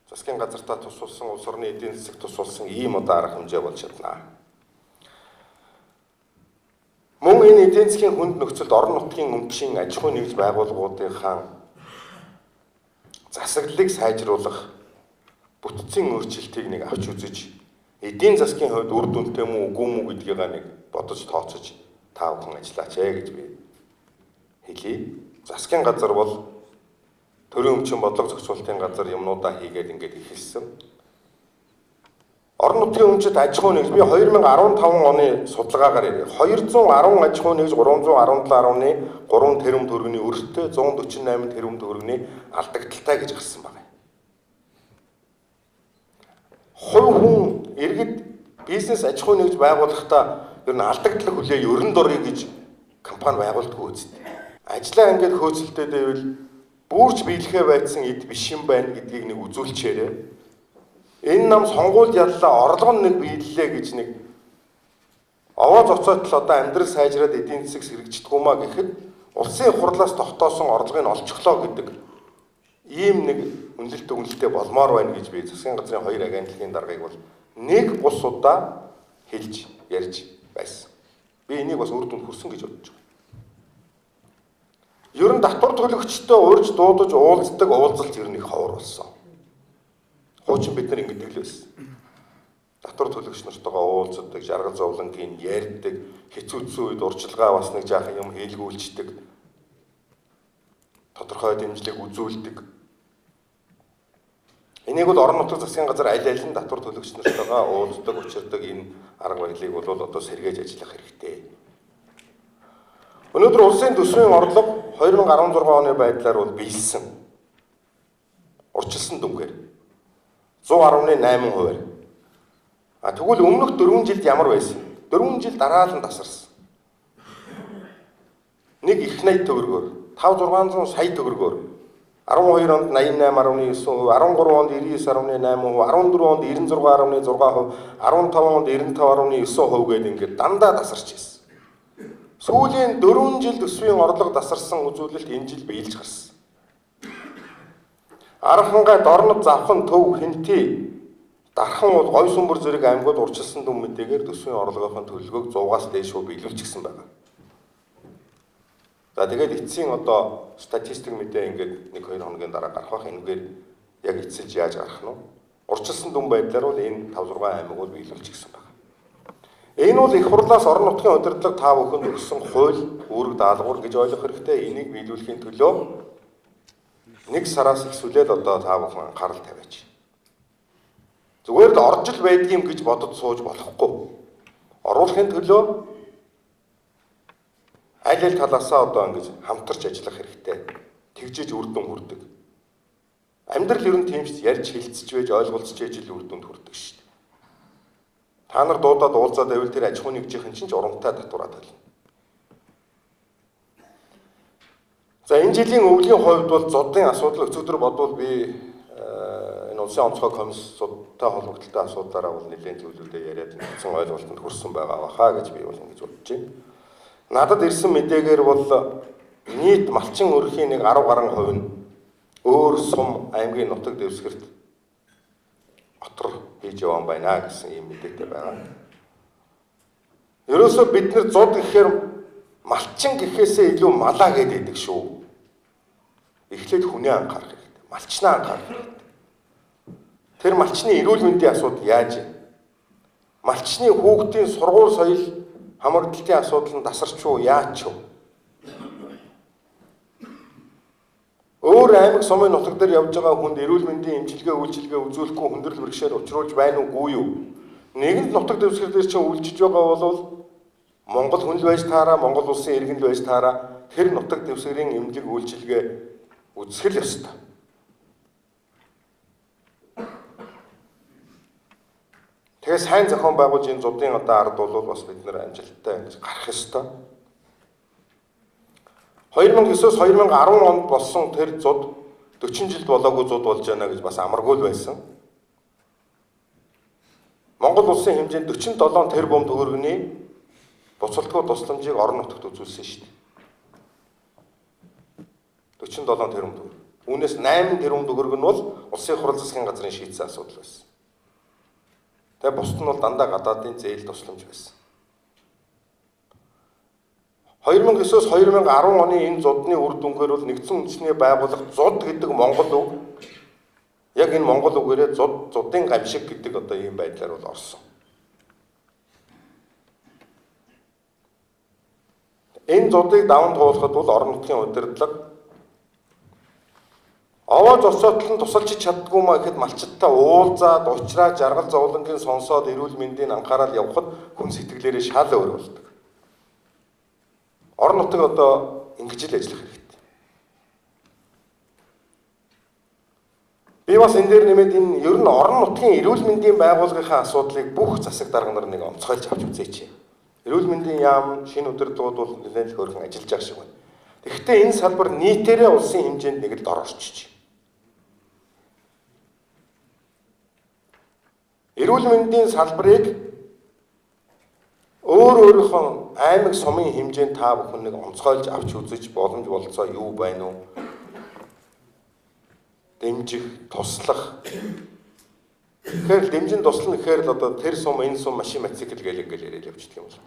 засгийн газартаа тусуулсан, улс орны эдийн засаг тусуулсан ийм одоо арга хэмжээ болж чадна. Мөн энэ эдийн засгийн хүнд нөхцөлд орон нутгийн өмчийн аж ахуй нэгж байгууллагуудынхаа засаглалыг сайжруулах бүтцийн өөрчлөлтийг нэг авч үзэж эдийн засгийн хувьд үр дүнтэй мүү үгүй мүү гэдгийг нэг бодож тооцож та бүхэн ажиллаач гэж би хэлье. Засгийн газар бол төрийн өмчийн бодлого зохицуулалтын газар юмнуудаа хийгээд ингээд эхэлсэн. Орон нутгийн өмчит аж ахуй нэгж би 2015 оны судалгаагаар ярив. 210 аж ахуй нэгж 317.3 тэрбум төгрөгийн өртөө 148 тэрбум төгрөгийн алдагдaltaй гэж гарсан байна. Хувь хүн иргэд бизнес аж ахуй нэгж байгуулахдаа ер нь алдагдал хүлээ ерөн дурыг гэж компани байгуулдаг үстэй. Ажлаа ингээд хөөцөлтэй байвал бүрч биелэхэ байцсан эд биш юм байна гэдгийг нэг үзүүлчээрээ. Энэ нам сонгуульд яллаа орлого нэг биеллээ гэж нэг овоо зоцоотл одоо амьдрал сайжраад эдийн засаг сэргиждэггүй маа гэхэд улсын хурлаас тогтоосон орлогыг олчихлоо гэдэг ийм нэг үнэлэлт өгнөлттэй болмоор байна гэж би засгийн газрын 2 агентлагийн даргыг бол нэг бус удаа хэлж ярьж байсан. Би энийг бас үр дүнд хүрсэн гэж бодож байна. Ер нь татвар төлөгчтэй урьж дуудаж уулздаг уулзалт ер нь их ховор болсон. Хуучин бид нар ингэдэг л байсан. Татвар төлөгч нартайгаа уулздаг, жаргал зовлонгийн ярьдаг, хэцүүцсэн үед урчилгаа бас нэг жаахан юм хийлгүүлждэг. Тодорхой дэмжлэг үзүүлдэг. Энийг бол орон нутгийн засгийн газар аль аль нь татвар төлөгч нартайгаа уулздаг, учирдаг энэ арга барилыг бол одоо сэргээж ажиллах хэрэгтэй. Өнөөдөр улсын төсвийн орлого 2016 оны байдлаар бол биелсэн. Урчилсан дүнгээр 100.8%. Тэгвэл өмнөх 4 жилд ямар байсан? 4 жил дараа нь тасарсан. Нэг их найт төгрөгөөр 5-600 сая төгрөгөөр 12 онд 88.9%, 13 онд 99.8%, 14 онд 96.6%, 15 онд 95.9% гээд ингээд дандаа тасарч ирсэн. Сүүлийн 4 жил төсвийн орлого тасарсан үзүүлэлт энэ жил биелж гарсан. Архангай дорнод завхан төв хинти дархан бол гой сүмбэр зэрэг аймагуд урчилсан дүн мэдээгээр төсвийн орлогын төлөвлөгөөг 100-аас дээш биелүүлчихсэн байна. За тэгээд эцсийн одоо статистик мэдээ ингээд 1-2 хоногийн дараа гарах бах энэгээр яг эцэлж яаж гарах нь урчилсан дүн байдлаар бол энэ 5-6 аймаг бол биелүүлчихсэн байна. Энэ бол их хурлаас орон нутгийн удирдлага та бүхэнд өгсөн хууль үүрэг даалгавар гэж ойлгох хэрэгтэй. Энийг биелүүлэхийн төлөө 1 сараас эхлүүлээд одоо та бүхэн анхаарал тавиач. Зүгээр л орж л байдгийм гэж бодож сууж болохгүй. Оруулахын төлөө аль аль талаасаа одоо ингэж хамтарч ажиллах хэрэгтэй. Тэгжиж үр дүн хүрдэг. Амьдрал ер нь тийм ч ярьж хэлцэж байж ойлголцож ижил үр дүнд хүрдэг шүү дээ. Та нар дуудаад уулзаад байвал тэр аж ахуй нэгжийн чинь ч урамтай татвараад байна. За энэ жилийн өвлийн хувьд бол зодын асуудал өчигдөр бодвол би энэ улсын онцгой комиссуудтай холбогдолтой асуудлаараа бол нэлээд зүйлүүдээ яриад нэгдсэн ойлголтод хүрсэн байгаа баха гэж би бол ингэж бодож байна. Надад ирсэн мэдээгээр бол нийт малчин өрхийн нэг 10 гаруй хувь нь өөр сум аймгийн нутаг дэвсгэрт отор хийж явсан байна гэсэн ийм мэдээтэй байгаа. Ерөөсөө бид нар зод гэхээр малчин гэхээсээ илүү малаа гэдэг шүү. Эхлээд хүнээ анхаарах хэрэгтэй. Малчнаа анхаарах хэрэгтэй. Тэр малчны эрүүл мэндийн асуудал яаж вэ? Малчны хүүхдийн сургууль соёл хамгаалалтын асуудал нь тасарч уу, яач вэ? Өөр аймаг сумын нутаг дээр явж байгаа хүнд эрүүл мэндийн эмчилгээ үйлчилгээ үзүүлэхгүй хүндрэл бэрхшээл учруулж байна уугүй юу? Нэгэнт нутаг дэвсгэр дээр чинь үйлчилж байгаа бол Монгол хүн л байж таараа, Монгол улсын иргэн л байж таараа тэр нутаг дэвсгэрийн эмнэлэг үйлчилгээ үзэх л ёстой. Тэгээ сайн зохион байгуулж энэ зуудын одоо ард бол бас бид нэр амжилттай ингэж гарах ёстой. 2009-оос 2010 онд болсон тэр зуд 40 жилд болоогүй зуд болж байна гэж бас амаргүй л байсан. Монгол улсын хэмжээнд 47 тэрбум төгрөгийн буцалтгүй тусламжийг орон нутагт үзүүлсэн шүү дээ. 47 тэрбум төгрөг. Үүнээс 8 тэрбум төгрөг нь бол улсын хурал засгийн газрын шийдсэн асуудал байсан. Тэгээ бусд нь бол дандаа гадаадын зээл тусламж байсан. 2009-оос 2010 оны энэ зудны үр дүнгээр бол нэгдсэн үндэсний байгууллага зуд гэдэг монгол үг, яг энэ монгол үгээрээ зудын гамшиг гэдэг одоо ийм байдлаар бол орсон. Энэ зудыг даван туулахад бол орон нутгийн удирдлага овоо зорцоотлон тусалж чаддгүй маа гэхэд малчдаа уулзаад уучраа жаргал зовлонгийн сонсоод эрүүл мэндийн анхаарал явахад хүн сэтгэлээрээ шал өөр болдог. Орон нутаг одоо ингэж л ажиллах хэрэгтэй. Би бас энэ дээр нэмээд энэ ер нь орон нутгийн эрүүл мэндийн байгууллагын асуудлыг бүх засаг дарга нар нэг онцгойлж авч үзээч. Эрүүл мэндийн яам шинэ удирдлагууд бол нэлээд хөөрхөн ажиллаж байгаа шиг байна. Тэгэхдээ энэ салбар нийтээрээ улсын хэмжээнд нэг л дор орчиж. Эрүүл мэндийн салбарыг өөрийнхөө аймаг сумын хэмжээнд та бүхэн нэг онцгойлж авч үзэж боломж болцоо юу байна уу? Дэмжих, туслах. Тэгэхээр дэмжин туслах гэхээр л одоо тэр сум, энэ сум, машин мотоцикл гэл яриад явчихдаг юм байна.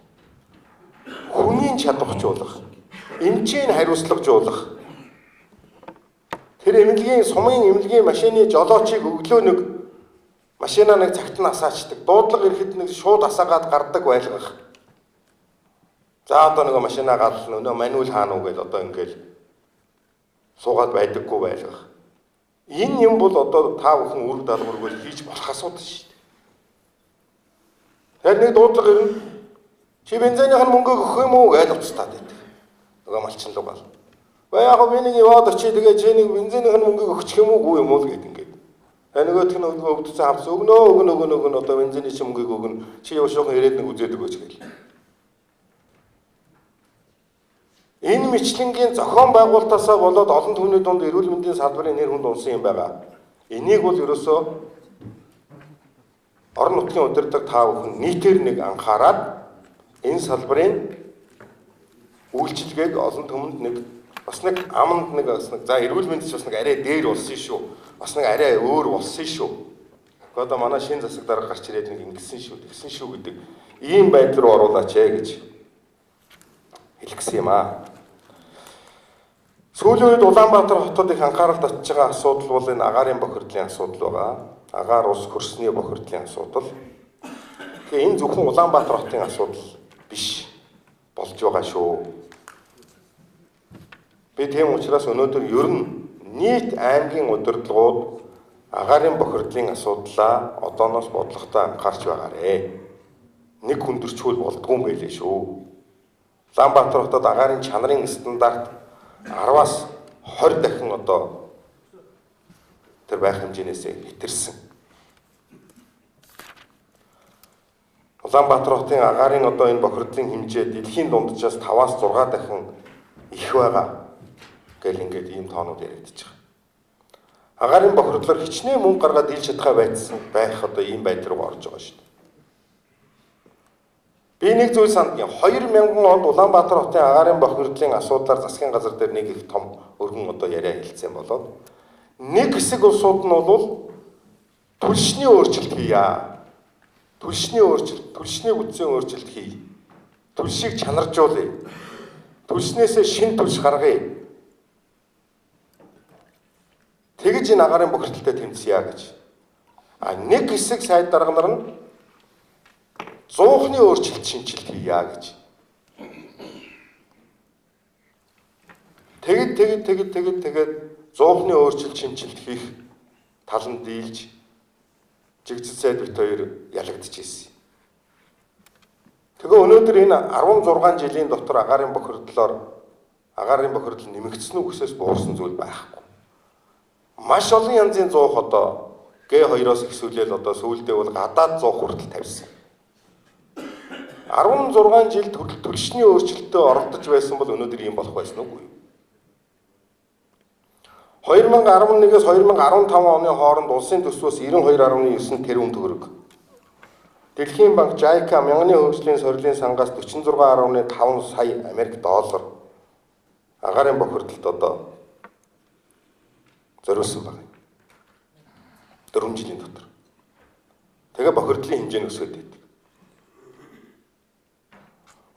Хүний чадварчуулах, эмчийн хариуцлагажуулах. Тэр эмнэлгийн сумын эмнэлгийн машины жолоочийг өглөө нэг машина нэг цагт нь асаачдаг. Дуудлага ирэхэд нэг шууд асаагаад гардаг байлгах. За одоо нэг машина гал өнөө мануул хаана уу гэж одоо ингээл суугаад байдаггүй байлгах. Энэ юм бол одоо та бүхэн үр даалгаваргүй хийж болох асуудал шүү дээ. Тэгэхээр нэг дуудлага ирнэ. Чи бензиных нь мөнгө өгөх юм уу гэж уцтаад байдаг. Нөгөө малчин лугаал. Яг би нэг яваад очие тэгээ чи нэг бензиных нь мөнгө өгчих юм уу юм уу гэдэг ингээд. Нөгөөх нь өвдсөн хавц өгнө одоо бензины чи мөнгөийг өгнө. Чи явшуухан ирээд нэг үзээд өгөөч гэл. Энэ мэтлэнгийн зохион байгуулалтаасаа болоод олон түүний дунд эрүүл мэндийн салбарын нэр хүнд унсан юм байгаа. Энийг бол ерөөсөө орон нутгийн удирдлага та бүхэн нийтээр нэг анхаарад энэ салбарын үйлчилгээг олон түмэнд нэг бас нэг аманд нэг за эрүүл мэндч бас нэг арай дээр болсон шүү. Бас нэг арай өөр болсон шүү. Одоо манай шинэ засаг дарга гарч ирээд нэг ингэсэн шүү, тэгсэн шүү гэдэг ийм байдал руу оруулаач гэж хэлгэсэн юм аа. Сүүлийн үед Улаанбаатар хотод их анхаарал татж байгаа асуудал бол энэ агаарын бохирдлын асуудал байгаа. Агаар ус хөрсний бохирдлын асуудал. Тэгэхээр энэ зөвхөн Улаанбаатар хотын асуудал биш болж байгаа шүү. Би тийм учраас өнөөдөр ер нь нийт аймгийн удирдлагууд агаарын бохирдлын асуудлаа одооноос бодлоготой анхаарч байгаарэ. Нэг хүндэрчүүл болдгүй юм байлээ шүү. Улаанбаатар хотод агаарын чанарын стандарт 10-аас 20 дахин одоо тэр байх хэмжээнээс хэтэрсэн. Улаанбаатар хотын агаарын одоо энэ бохирдлын хэмжээ дэлхийн дунджаас 5-аас 6 дахин их байгаа гэл ингээд ийм тоонууд яригдчих. Агаарын бохирдлоор хичнээн мөнгө гаргаад дийлж чадхаа байсан байх одоо ийм байдал руу орж байгаа шүү дээ. Би нэг зүйл сандгийн 2000 онд Улаанбаатар хотын агаарын бохирдлын асуудлаар засгийн газар дээр нэг их том өргөн одоо яриа хэлсэн болоод нэг хэсэг улсууд нь бол түлшний өөрчлөлт хийя. Түлшний өөрчлөлт, түлшний үдцийн өөрчлөлт хий. Түлшийг чанаржуулъя. Түлшнээсээ шин түлш гаргая. Тэгж энэ агаарын бохирдолтой тэмцэе гэж. Нэг хэсэг сайд дарга нар нь 100-ны өөрчлөлт шинжилт хийя гэж. Тэгээд 100-ны өөрчлөлт шинжилт хийх таланд дийлж жигзэд сайд бит хоёр ялагдчихсэн. Тэгээ өнөөдөр энэ 16 жилийн дотор агаарын бохирдол нэмэгдсэн үү гэсээс буурсан зүйл байхгүй. Маш олон янзын 100 одоо Г2-оос ихсүүлэл одоо сүүлдээ бол гадаад 100 хүртэл тавьсан. 16 жил түлшний өөрчлөлтөд оролдож байсан бол өнөөдөр ийм болох байсан уу? 2011-ээс 2015 оны хооронд улсын төсвөөс 92.9 тэрбум төгрөг Дэлхийн банк JICA мянганы хөгжлийн сорилын сангаас 46.5 сая Америк доллар агаарын бохирдолд одоо зориулсан байна. 4 жилийн дотор. Тэгээ бохирдлын хэмжээ нь өсөж байдаг.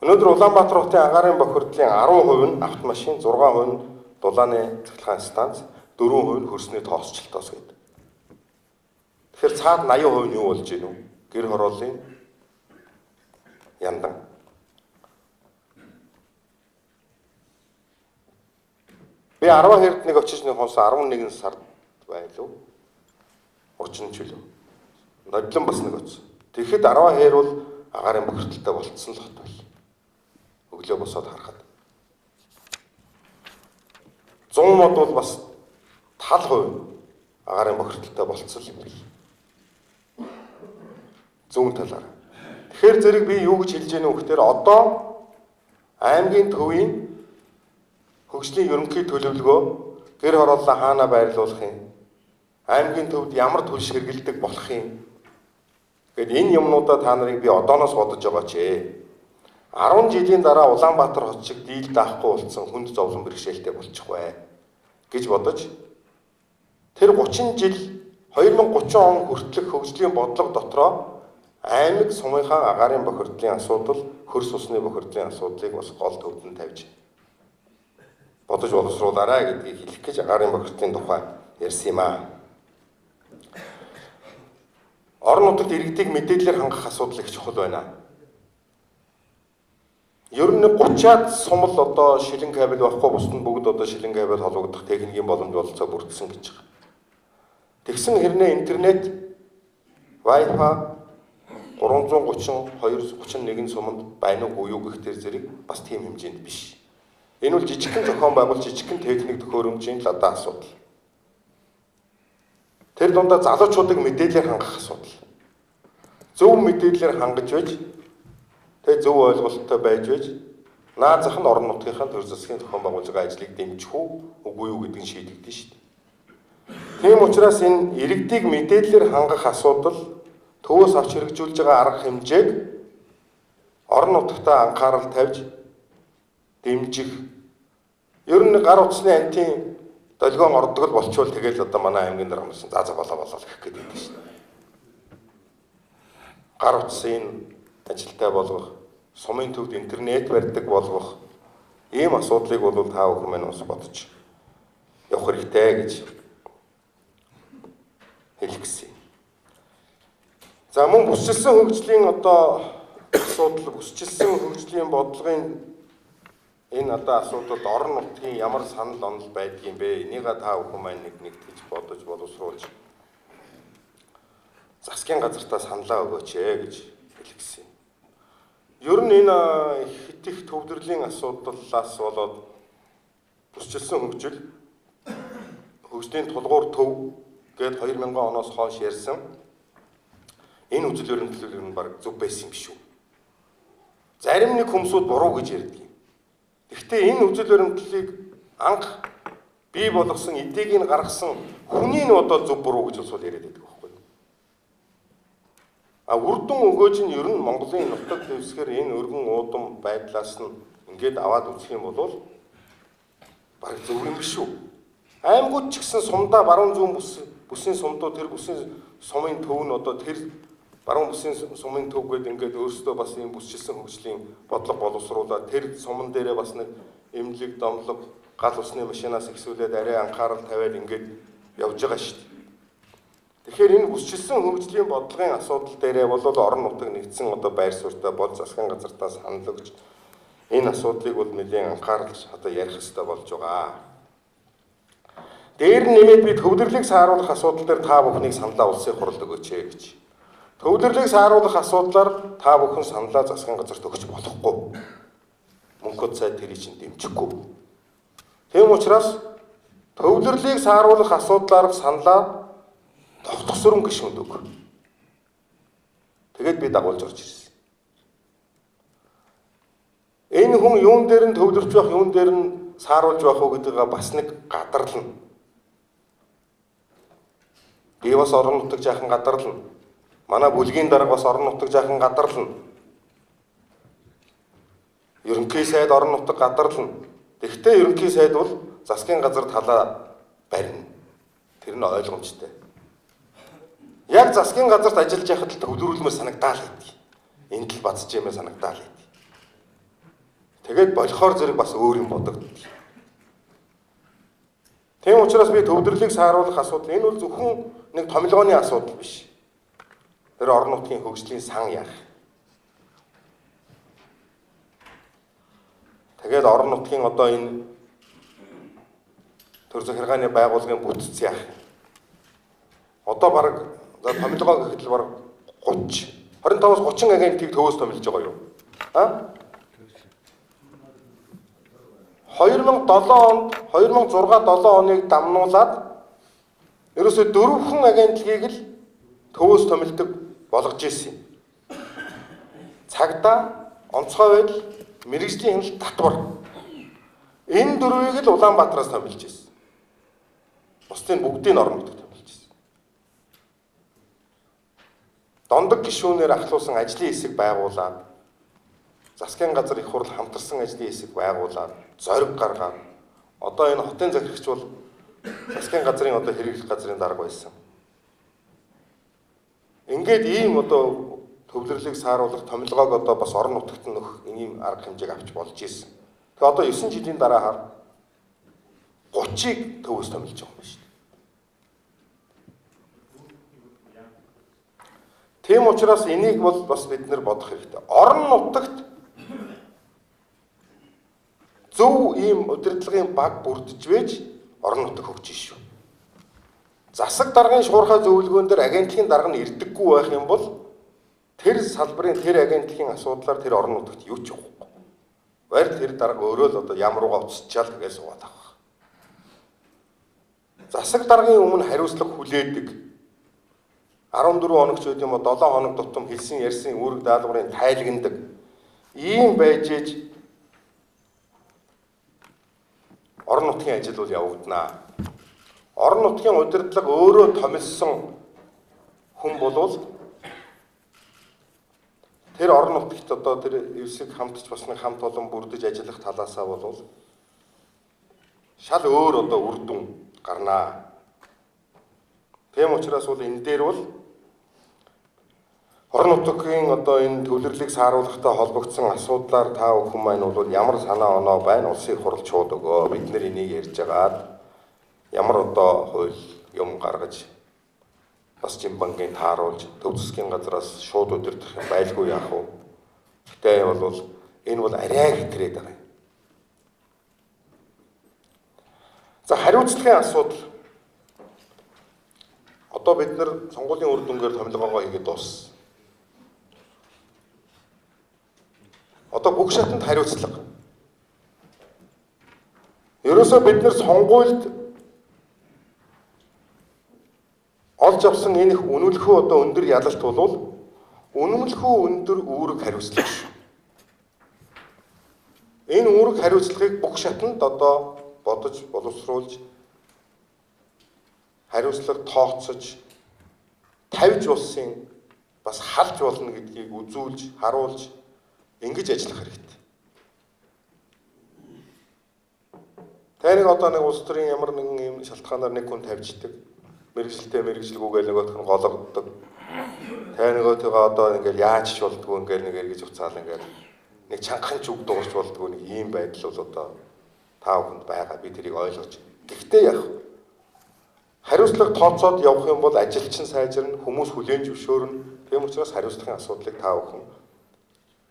Өнөөдөр Улаанбаатар хотын агаарын бохирдлын 10% нь автомашин, 6% нь дулааны цахилгаан станц, 4% нь хөрсний тоосчлолтоос гэдэг. Тэгэхээр цаад 80% нь юу болж гинэ вэ? Гэр хорооллын яндан. Би 12-нд нэг очиж нэг хонс 11 сард байлуу. 30 жилөө. Нодлон бас нэг очив. Тэгэхэд 12 бол агаарын бохирдолтой болцсон л хот байл. Өглөө босоод харахад 100 мод бол бас тал хувь агаарын бохирдолтой болцсон юм бэл. Зүүн талаар. Тэгэхээр зэрэг би юу гэж хэлж яах вэ гэхээр одоо аймгийн төвийн хөгжлийн ерөнхий төлөвлөгөө гэр хорооллоо хаана байрлуулах юм? Аймгийн төвд ямар төлш хэрэгэлдэг болох юм? Гэт энэ юмнуудаа та нарыг би одооноос бодож байгаа ч 10 жилийн дараа Улаанбаатар хот шиг дийл даахгүй болсон хүнд зовлон бэрхшээлтэй болчих бай гэж бодож тэр 30 жил 2030 он хүртэлх хөгжлийн бодлого дотроо аймаг сумынхаа агаарын бохирдлын асуудал, хөрс усны бохирдлын асуудлыг бас гол төвд нь тавьж бодож боловсруулаарай гэдгийг хэлэх гэж агаарын бохирдлын тухай ярьсан юм аа. Орон нутагт иргэдийг мэдээлэлээр хангах асуудал их чухал байна. Ер нь 30-аад сум л одоо шилэн кабель байхгүй, бусд нь бүгд одоо шилэн кабель холбогдох техникийн боломж болцоо бүрдсэн гэж байна. Тэгсэн хэрнээ интернет, Wi-Fi 332-31 суманд байна уу юу гэхтэр зэрэг бас тийм хэмжээнд биш. Энэ бол жижигхэн зохион байгуулалт, жижигхэн техник төхөөрөмжийн л одоо асуудал. Тэр дундаа залуучуудыг мэдээлэлээр хангах асуудал. Зөв мэдээлэлээр хангаж байж, тэг зөв ойлголттой байж наад зах нь орон нутгийнхаа төр засгийн зохион байгуулж байгаа ажлыг дэмжих үгүй юу гэдгийг шийдэгдэн шүү дээ. Тийм учраас энэ иргэдийг мэдээлэлээр хангах асуудал, төвөөс авч хэрэгжүүлж байгаа арга хэмжээг орон нутгатаа анхаарал тавьж дэмжих. Ер нь гар утасны антийн долгион ордог л болчвол тэгэл одоо манай аймгийн дарамсан за болоо гэх гээд байдаг шүү дээ. Гар утсын ажилтай болгох, сумын төвд интернет барьдаг болгох ийм асуудлыг бол та бүхэн маань бас бодож явах хэрэгтэй гэж хэлэх гэсэн. За мөн бүсчилсэн хөгжлийн одоо асуудал, бүсчилсэн хөгжлийн бодлогын энэ одоо асуудалд орон нутгийн ямар санал онол байдгийм бэ? Энийг та бүхэн маань нэгтгэж бодож боловсруулж засгийн газартаа саналаа өгөөч гэж хэлэх гэсэн. Ер нь энэ хит их төвлөрлийн асуудлаас болоод бүсчилсэн хөгжлийн тулгуур төв гээд 2000 оноос хойш ярьсан энэ үжил ерөнхийлөл нь баг зөв байсан юм биш үү? Зарим нэг хүмүүсүүд буруу гэж ярьдаг юм. Гэхдээ энэ үжил ерөнхийллийг анх бий болгосон, эдийг нь гаргасан хүний нь одоо зөв буруу гэж бас яриад байдаг байхгүй юу? Үрдэн өгөөж нь ер нь Монголын нутаг дэвсгэр энэ өргөн уудам байдлаас нь ингээд аваад үзэх юм бол баг зөв юм биш үү? Аймагуд ч гэсэн сумдаа баруун зүүн бүсийн сумдууд тэр бүсийн сумын төв нь одоо тэр баруун бүсийн сумын төв гээд ингээд өөрсдөө бас ийм бүсчилсэн хөгжлийн бодлого боловсруулаад тэр суман дээрээ бас нэг эмнэлэг, домлог, гал усны машинаас ихсүүлээд арай анхаарал тавиад ингээд явж байгаа шүү дээ. Тэгэхээр энэ бүсчилсэн хөгжлийн бодлогын асуудал дээрээ бол орон нутаг нэгдсэн одоо байр суурьтай бол засгийн газартаа санал өгч энэ асуудлыг бол нэлээд анхааралж одоо ярих хэрэгтэй болж байгаа. Дээр нь нэмээд би төвлөрлийг сааруулах асуудал дээр та бүхнийг саналаа улсын хуралд өгөөч гэж. Төвлөрлийг сааруулах асуудлаар та бүхэн саналаа засгийн газарт өгч болохгүй. Мөнгөд цай тэрийг чинь дэмжихгүй. Тийм учраас төвлөрлийг сааруулах асуудлаар саналаа тогтгосрон гишүүнд өг. Тэгээд би дагуулж орж ирсэн. Энэ хүн юун дээр нь төвлөрч байх, юун дээр нь сааруулж байх уу гэдгээ бас нэг гадарлана. Би бас орон нутаг жаахан гадарлана. Манай бүлгийн дарга бас орон нутаг жаахан гадарлана. Ерөнхий сайд орон нутаг гадарлана. Тэгэхдээ ерөнхий сайд бол засгийн газар талаа барина. Тэр нь ойлгомжтой. Яг засгийн газарт ажиллаж байхад л төвлөрүүлмээр санагдаал гэдэг. Энд л бацж юмээ санагдаал гэдэг. Тэгээд болохоор зэрэг бас өөр юм бодогддог. Тийм учраас би төвлөрлийг сааруулах асуудал энэ бол зөвхөн нэг томилгооны асуудал биш. Тэр орон нутгийн хөгжлийн сан яах. Тэгээд орон нутгийн одоо энэ төр захиргааны байгууллагын бүтц яах. Одоо бараг томилгоо гэхэд л бараг 25-аас 30 агентыг төвөөс томилж байгаа юу? 2007 онд 2006-7 оныг дамнуулаад ерөөсөө 4 агентлагийг л төвөөс томилдог болгож ирсэн юм. Цагдаа, онцгой байдал, мэргэжлийн хяналт татвар. Энэ дөрвийг л Улаанбаатараас томилж ирсэн. Бусдын бүгдийг орон нутагт томилж ирсэн. Дондог гишүүнээр ахлуулсан ажлын хэсэг байгуулад, засгийн газар их хурл хамтарсан ажлын хэсэг байгуулад, зориг гаргаад, одоо энэ хотын захирагч бол засгийн газрын одоо хэрэглэх газрын дарга байсан. Ингээд ийм одоо төвлөрлийг сааруулах томилгоог одоо бас орон нутагт нөх ийм арга хэмжээг авч болж ирсэн. Тэгээ одоо 9 жилийн дараа 30-ыг төвөөс томилж байгаа юм байна шүү дээ. Тийм учраас энийг бол бас бид нэр бодох хэрэгтэй. Орон нутагт зөв ийм удирдлагын баг бүрдэж байж орон нутаг хөгжиж шүү. Засаг даргын шуурхай зөвлгөөн дээр агентлагийн дарга нь ирдэггүй байх юм бол тэр салбарын тэр агентлагийн асуудлаар тэр орон нутагт юу ч явахгүй. Барь тэр дарга өөрөө л одоо ямруугаа уцчаал тэгээд суугаад авах. Засаг даргын өмнө хариуцлага хүлээдэг 14 хоног ч үгүй юм уу 7 хоног тутам хэлсэн ярьсан үүрэг даалгаврын тайлагнадаг ийм байж ээж орон нутгийн ажил бол явагдана. Орон нутгийн удирдлага өөрөө томилсон хүн болвол тэр орон нутагт одоо тэр эвсэг хамтч бас нэг хамт олон бүрдэж ажиллах талаасаа болвол шал өөр одоо үр дүн гарнаа. Тийм учраас бол энэ дээр бол орон нутгийн одоо энэ төвлөрлийг сааруулахтай холбогдсон асуудлаар та бүхэн маань бол ямар санаа оноо байна улсын хурал шууд өгөө бид нар энийг ярьж байгаад ямар одоо хууль юм гаргаж бас Жимбангийн тааруулж төв засгийн газраас шууд удирдах юм байлгүй яах вэ? Гэтэ бол энэ бол арай хэтрээд байгаа юм. За хариуцлагын асуудал. Одоо бид нар сонгуулийн үр дүнгээр томилгоогоо хийгээд дууссан. Одоо бүх шатанд хариуцлага. Ерөөсөө бид нар сонгуульд олж авсан энэ их үнэлэхүү одоо өндөр ялалт бол үнэмлэхүү өндөр үүрэг хариуцлага шүү. Энэ үүрэг хариуцлагыг бүх шатанд одоо бодож боловсруулж хариуцлага тооцож тавьж улсын бас халж болно гэдгийг үзүүлж харуулж ингэж ажиллах хэрэгтэй. Тэрийг одоо нэг улс төрийн ямар нэгэн юм шалтгаанаар нэг хүн тавьждаг. Мэргэжилтэй мэргэжилгүйгээ нөгөөх нь гологддог. Нөгөөтэйгээ одоо ингээл яаж ч болдгоо ингээл нэг эргэж уцаал ингээл нэг чангахан ч үг дуурч болдгоо нэг ийм байдал бол одоо та бүхэнд байгаа. Би тэрийг ойлгож. Гэхдээ яах вэ? Хариуцлага тооцоод явах юм бол ажилчин сайжирна, хүмүүс хүлээн зөвшөөрнө. Тийм учраас хариуцлагын асуудлыг та бүхэн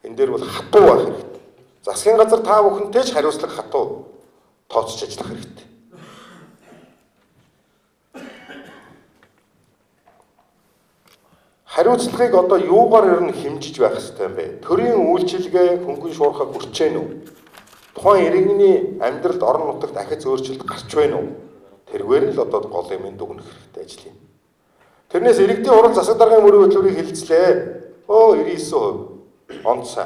энэ дээр бол хатуу байх хэрэгтэй. Засгийн газар та бүхэнтэй ч хариуцлага хатуу тооцож ажиллах хэрэгтэй. Хариуцлагыг одоо юугаар ер нь хэмжиж байх хэрэгтэй юм бэ? Төрийн үйлчилгээ хөнгөн шуурхай хүрчээн үү? Тухайн иргэний амьдралд орон нутагт ахиц өөрчлөлт гарч байна уу? Тэргээр нь л одоо гол юм дүгнэх хэрэгтэй ажил юм. Тэрнээс иргэдийн хурал засаг даргын мөрийн хөтөлбөрийг хэлцлээ. 99% онцгой.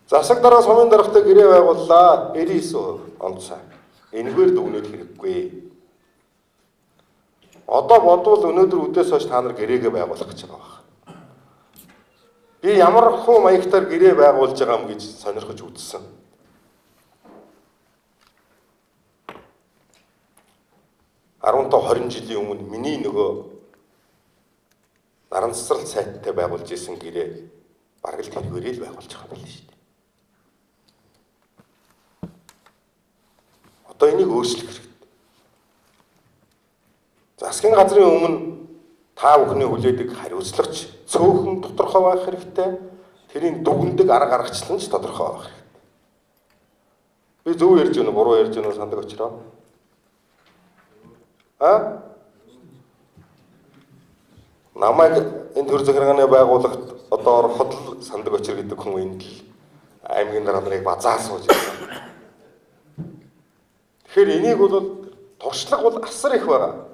Засаг дараа сумын даргатай гэрээ байгууллаа. 99% онцгой. Энэгээр дүгнэх хэрэггүй. Одоо бодвол өнөөдөр үдээс хойш та нар гэрээгээ байгуулах гэж байгаа байна. Би ямар хөө маягтаар гэрээ байгуулж байгаа юм гэж сонирхож үзсэн. Арвантай 20 жилийн өмнө миний нөгөө наран цэцэрлэг сайттай байгуулж исэн гэрээ бараг л тэргээрээ л байгуулж байгаа юм шүү дээ. Одоо энийг өөрчлөх хэрэгтэй. Засгийн газрын өмнө та бүхний хүлээдэг хариуцлагч цөөхөн тодорхой байх хэрэгтэй. Тэрийн дүгндэг арга аргачлал нь ч тодорхой байх хэрэгтэй. Би зөв ярьж байна уу, буруу ярьж байна уу сандаг очроо. Намайг энэ төр захиргааны байгууллагт одоо ороход л сандаг очир гэдэг хүн энд л аймгийн дараа нарыг базаа сууж байна. Тэгэхээр энийг бол туршлага бол асар их байгаа.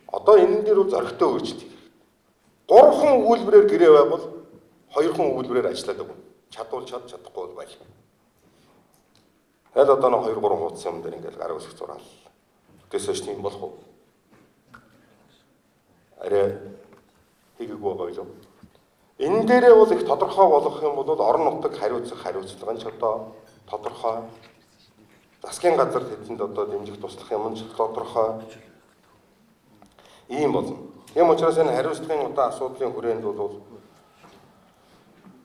Одоо энэ дээр бол зөрөгтэй өөрчлөлт хийх. 3 өгүүлбэрээр гэрээ байгуул, 2 өгүүлбэрээр ажиллаад өгнө. Чадвал чад, чадахгүй бол байл. Тэгэл одоо нэг 2-3 хуудас юм дээр ингээл гараа өсөх зураал. Тэсэж тийм болох уу? Арай хийгээгүй байгаа юм. Энэ дээрээ бол их тодорхой болох юм бол орон нутаг хариуцах хариуцлага нь ч одоо тодорхой. Засгийн газар тэдэнд одоо дэмжих туслах юм нь ч тодорхой. Ийм болно. Ийм учраас энэ хариуцлагын одоо асуудлын хүрээнд бол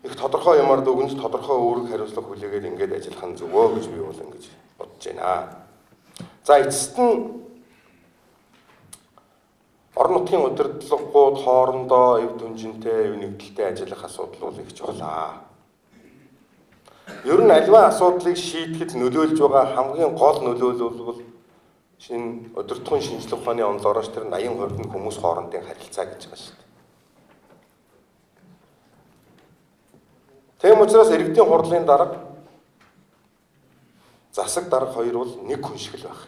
их тодорхой юмар дүгнж тодорхой үүрэг хариуцлага хүлээгээд ингээд ажиллах нь зөвөө гэж би бол ингэж бодож байна. За эцэст нь орон нутгийн удирдлагууд хоорондоо эв түнжинтэй, эв нэгдэлтэй ажиллах асуудал бол их чухал. Ер нь альва асуудлыг шийдэхэд нөлөөлж байгаа хамгийн гол нөлөөлөл бол шинэ удирдлагын шинжилгээ ухааны онолоороч тэр 80% нь хүмүүс хоорондын харилцаа гэж байгаа шүү дээ. Тийм учраас иргэдийн хурлын дарга засаг дарга хоёр бол нэг хүн шиг л байх.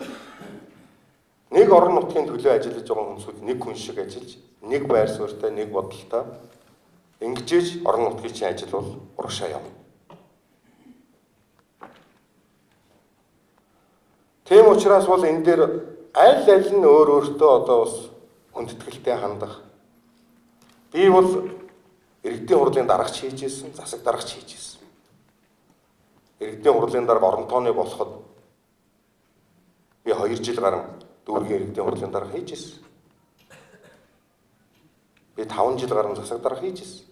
Нэг орон нутгийн төлөө ажиллаж байгаа хүмүүсүүд нэг хүн шиг ажиллаж, нэг байр суурьтай, нэг бодолтой ингэж орон нутгийн чинь ажил бол урагшаа явна. Тийм учраас бол энэ дээр аль нь өөртөө одоо бас хүндэтгэлтэй хандах. Би бол иргэдийн хурлын даргач хийж ирсэн, засаг даргач хийж ирсэн. Иргэдийн хурлын дарга орон тооны болоход би 2 жил гарan дүүргийн иргэдийн хурлын дарга хийж ирсэн. Би 5 жил гарan засаг дарга хийж ирсэн.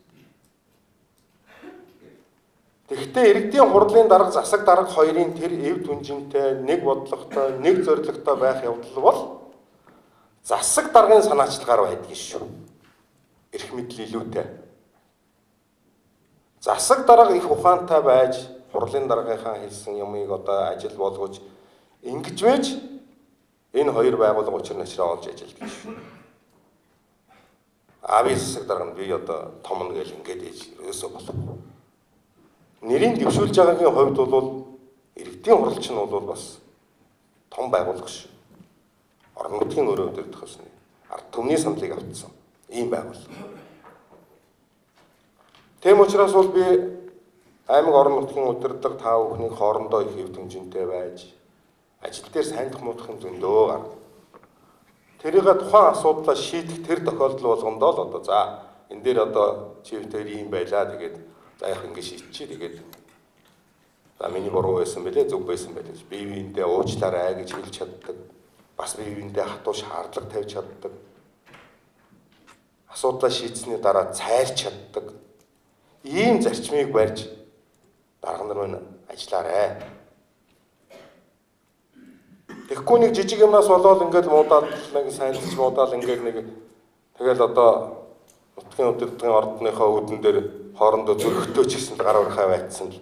Тэгэхдээ иргэдийн хурлын дарга засаг дарга хоёрын тэр эв түнжинтэй, нэг бодлоготой, нэг зорилготой байх явдал бол засаг даргын санаачлагаар байдгийг шүү. Эрх мэдэл илүүтэй. Засаг дарга их ухаантай байж хурлын даргынхаа хэлсэн юмыг одоо ажил болгож ингэж байж энэ хоёр байгууллага учир начраа олж ажилладаг шүү. Би засаг дарга нь би одоо том нь гэл ингэж ээж ерөөсөө болов. Нэрийн дэвшүүлж байгаагийн хувьд бол иргэдийн хурлч нь бол бас том байгууллага шүү. Орон нутгийн өрөө өдөрдөх хэсний ард түмний саналыг автсан ийм байгууллага. Тийм учраас бол би аймаг орон нутгийн удирдлага та бүхний хоорондоо их хэв хэмжинтэй байж ажил дээр сайн муудахын зөндөө гарна. Тэрийг тухайн асуудлаа шийдэх тэр тохиолдол болгондоо л одоо за энэ дээр одоо чивтэр ийм байлаа тэгээд за яг ингэ шийдчихээ тэгээд за миний буруу байсан бэлээ зөв байсан байлээ. Бие биендээ уучлаарай гэж хэлж чаддаг. Бас бие биендээ хатуу шаардлага тавьж чаддаг. Асуудлаа шийдсэний дараа цайлж чаддаг. Ийм зарчмыг барьж дарга нар мань ажиллаарай. Тэгэхгүй нэг жижиг юмнаас болоод ингээд муудаад нэг сайнлж муудаад ингээд нэг тэгэл одоо нутгийн удирдлагын ордныхоо үүдэн дээр хоорондоо зөрөгтэй ч гэсэн гар урахаа байцсан л.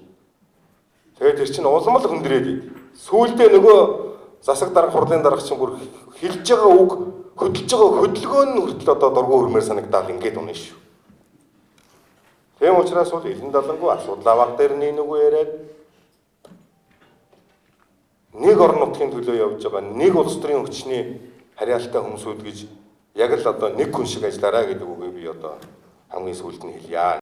Тэгээд тэр чинь улам л хүндрээд ий. Сүүлдээ нөгөө засаг дарга хурлын дарга чинь бүр хэлж байгаа үг хөдөлж байгаа хөдөлгөөн нь хүртэл одоо дургуй хөрмээр санагдаад ингээд унаа шүү. Тийм учраас бол элен далангүй асуудал аваад дээр нэг яриад нэг орон нутгийн төлөө явж байгаа нэг улс төрийн хүчний хариалтай хүмүүсүүд гэж яг л одоо нэг хүн шиг ажиллаарай гэдэг үгийг би одоо хамгийн сүүлд нь хэлье.